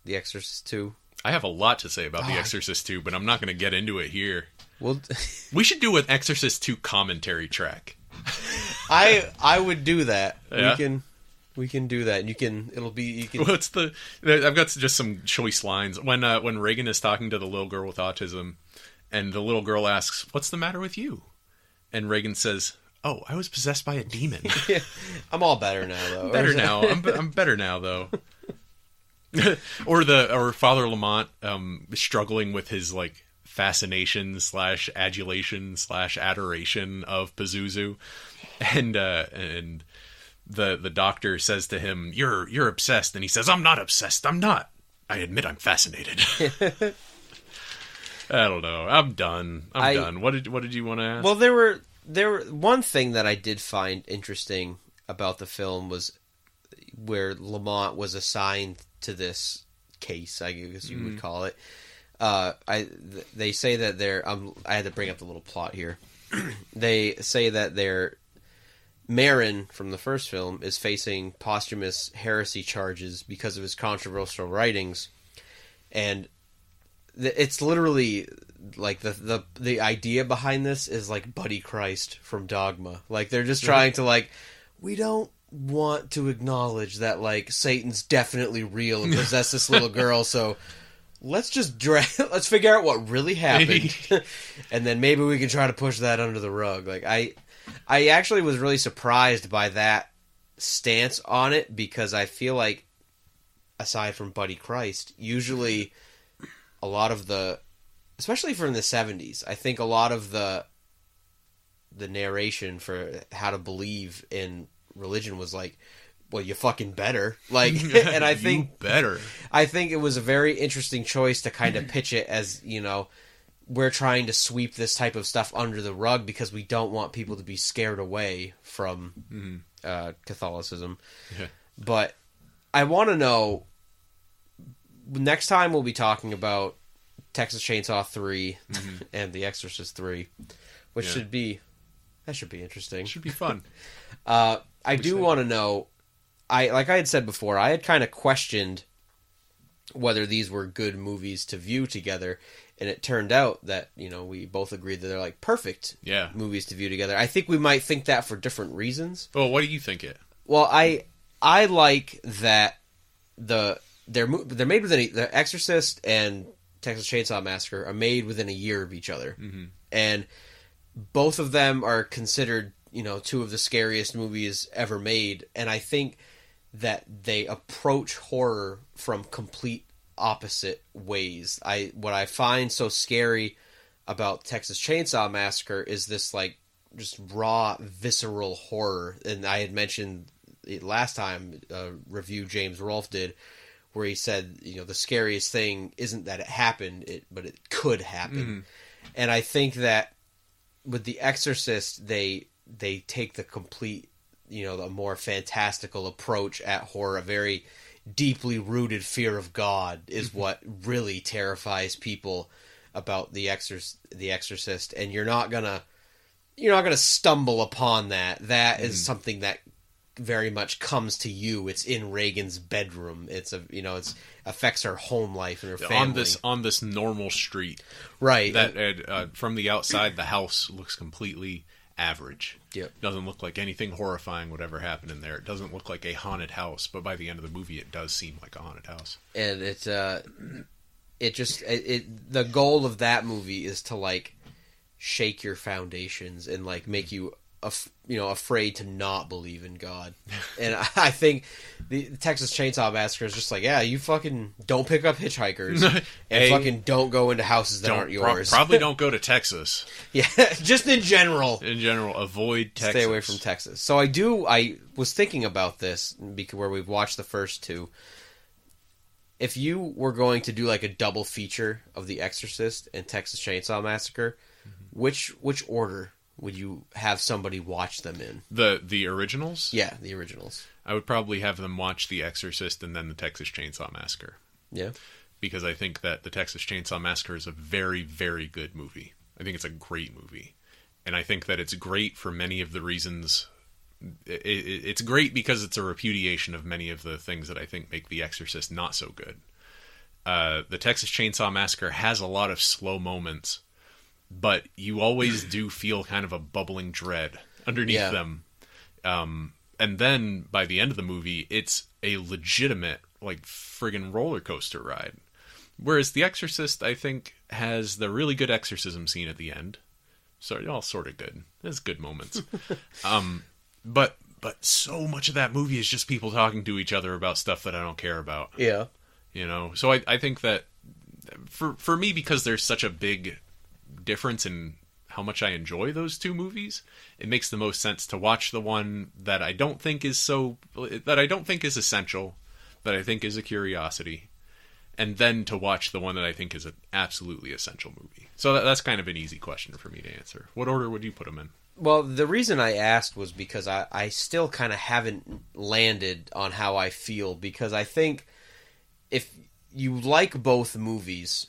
The Exorcist 2? I have a lot to say about The Exorcist 2, but I'm not going to get into it here. Well, we should do an Exorcist 2 commentary track. I would do that. Yeah? We can do that. I've got just some choice lines. When Reagan is talking to the little girl with autism, and the little girl asks, "What's the matter with you?" And Reagan says, "Oh, I was possessed by a demon." Yeah, I'm all better now, though. I'm better now, though. or Father Lamont struggling with his fascination / adulation / adoration of Pazuzu, and the doctor says to him, "You're obsessed," and he says, "I'm not obsessed. I'm not. I admit I'm fascinated." I don't know. I'm done. I'm done. What did you want to ask? Well, there were one thing that I did find interesting about the film was where Lamont was assigned to this case, I guess you would call it. They say that I had to bring up the little plot here. They say that Marin from the first film is facing posthumous heresy charges because of his controversial writings, and it's literally the idea behind this is Buddy Christ from Dogma. They're just trying to we don't want to acknowledge that Satan's definitely real and possessed this little girl, so let's just let's figure out what really happened, and then maybe we can try to push that under the rug. I actually was really surprised by that stance on it, because I feel aside from Buddy Christ, usually a lot of especially from the 70s, I think a lot of the narration for how to believe in religion was well, you fucking better. And I think you better. I think it was a very interesting choice to kind of pitch it as, we're trying to sweep this type of stuff under the rug because we don't want people to be scared away from Catholicism. Yeah. But I want to know, next time we'll be talking about Texas Chainsaw 3 and The Exorcist 3, which should be interesting. Should be fun. I do want to know, like I had said before, I had kind of questioned whether these were good movies to view together, and it turned out that, we both agreed that they're like perfect movies to view together. I think we might think that for different reasons. Well, what do you think it? Well, I like that they're made within The Exorcist and Texas Chainsaw Massacre are made within a year of each other, and both of them are considered, two of the scariest movies ever made, and I think that they approach horror from complete opposite ways. What I find so scary about Texas Chainsaw Massacre is this like just raw, visceral horror, and I had mentioned it last time a review James Rolfe did, where he said, the scariest thing isn't that it happened, but it could happen. And I think that with The Exorcist, they take the complete, the more fantastical approach at horror. A very deeply rooted fear of God is what really terrifies people about The Exorcist, and you're not gonna stumble upon that. That is something that very much comes to you. It's in Reagan's bedroom. It's affects her home life and her family on this normal street, right? That from the outside, the house looks completely average. Yep. Doesn't look like anything horrifying would ever happen in there. It doesn't look like a haunted house, but by the end of the movie, it does seem like a haunted house. And the goal of that movie is to like shake your foundations and like make you afraid to not believe in God. And I think the Texas Chainsaw Massacre is just like, you fucking don't pick up hitchhikers and fucking don't go into houses that aren't yours. Probably don't go to Texas. Yeah, just in general. In general, avoid Texas. Stay away from Texas. So I was thinking about this because where we've watched the first two. If you were going to do like a double feature of The Exorcist and Texas Chainsaw Massacre, which order would you have somebody watch them in? The originals? Yeah, the originals. I would probably have them watch The Exorcist and then the Texas Chainsaw Massacre. Yeah. Because I think that the Texas Chainsaw Massacre is a very, very good movie. I think it's a great movie. And I think that it's great for many of the reasons. It's great because it's a repudiation of many of the things that I think make The Exorcist not so good. The Texas Chainsaw Massacre has a lot of slow moments, but you always do feel kind of a bubbling dread underneath them. And then by the end of the movie, it's a legitimate, like, friggin' roller coaster ride. Whereas The Exorcist, I think, has the really good exorcism scene at the end. So, all sort of good. There's good moments. But so much of that movie is just people talking to each other about stuff that I don't care about. Yeah. So I think that for me, because there's such a big difference in how much I enjoy those two movies, it makes the most sense to watch the one that I don't think is essential, that I think is a curiosity, and then to watch the one that I think is an absolutely essential movie. So that's kind of an easy question for me to answer. What order would you put them in? Well, the reason I asked was because I still kind of haven't landed on how I feel, because I think if you like both movies,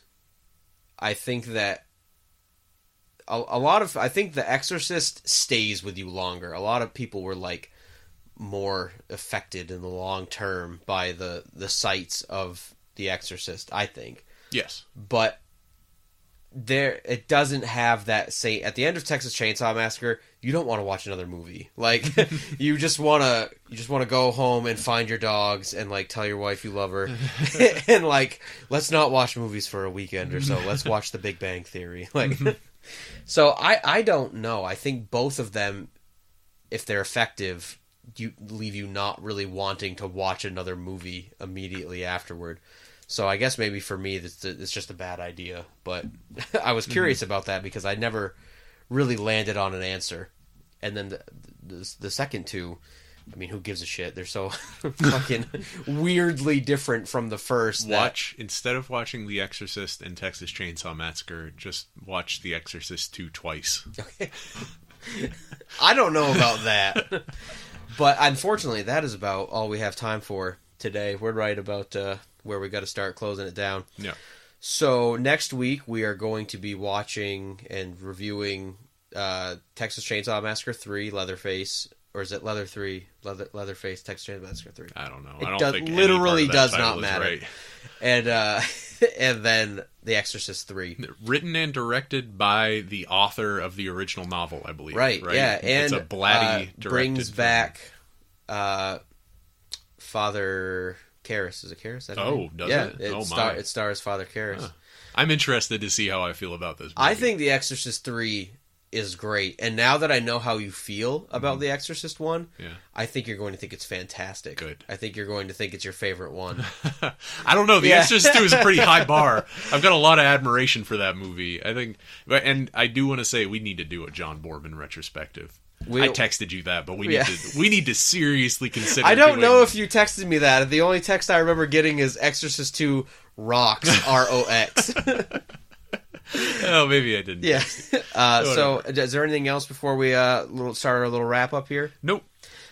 I think that I think The Exorcist stays with you longer. A lot of people were like more affected in the long term by the sights of The Exorcist, I think. Yes. But it doesn't have that say at the end of Texas Chainsaw Massacre, you don't want to watch another movie. Like you just want to go home and find your dogs and like tell your wife you love her and like let's not watch movies for a weekend or so. Let's watch The Big Bang Theory. Like so I don't know. I think both of them, if they're effective, leave you not really wanting to watch another movie immediately afterward. So I guess maybe for me, it's just a bad idea. But I was curious about that because I never really landed on an answer. And then the second two, I mean, who gives a shit? They're so fucking weirdly different from the first. Instead of watching The Exorcist and Texas Chainsaw Massacre, just watch The Exorcist 2 twice. Okay. I don't know about that. But unfortunately, that is about all we have time for today. We're right about where we got to start closing it down. Yeah. So next week we are going to be watching and reviewing Texas Chainsaw Massacre 3, Leatherface, or is it Leather 3? Leatherface, Texas Chainsaw Massacre 3. I don't know. It I don't think literally any part does of that not title is matter. right. And and then The Exorcist 3. Written and directed by the author of the original novel, I believe. Right, yeah. And it's a Blatty directed brings film. back Father Karras. Is it Karras? Does yeah, it? Oh, my. It stars Father Karras. Huh. I'm interested to see how I feel about this movie. I think The Exorcist 3 is great. And now that I know how you feel about The Exorcist 1, I think you're going to think it's fantastic. Good. I think you're going to think it's your favorite one. I don't know. The Exorcist 2 is a pretty high bar. I've got a lot of admiration for that movie. I think, and I do want to say we need to do a John Boorman retrospective. I texted you that, but we need to seriously consider. I don't know if you texted me that. The only text I remember getting is Exorcist 2 rocks, ROX. Oh, maybe I didn't. Yeah. So, is there anything else before we start our little wrap up here? Nope.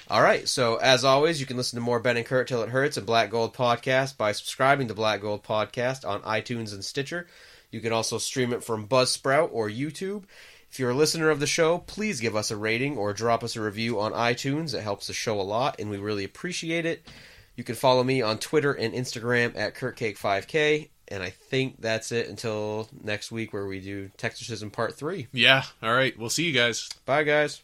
All right. So, as always, you can listen to more Ben and Curt Till It Hurts and Black Gold Podcast by subscribing to Black Gold Podcast on iTunes and Stitcher. You can also stream it from Buzzsprout or YouTube. If you're a listener of the show, please give us a rating or drop us a review on iTunes. It helps the show a lot, and we really appreciate it. You can follow me on Twitter and Instagram at KurtCake5K. And I think that's it until next week where we do Texorcism Part 3. Yeah. All right. We'll see you guys. Bye, guys.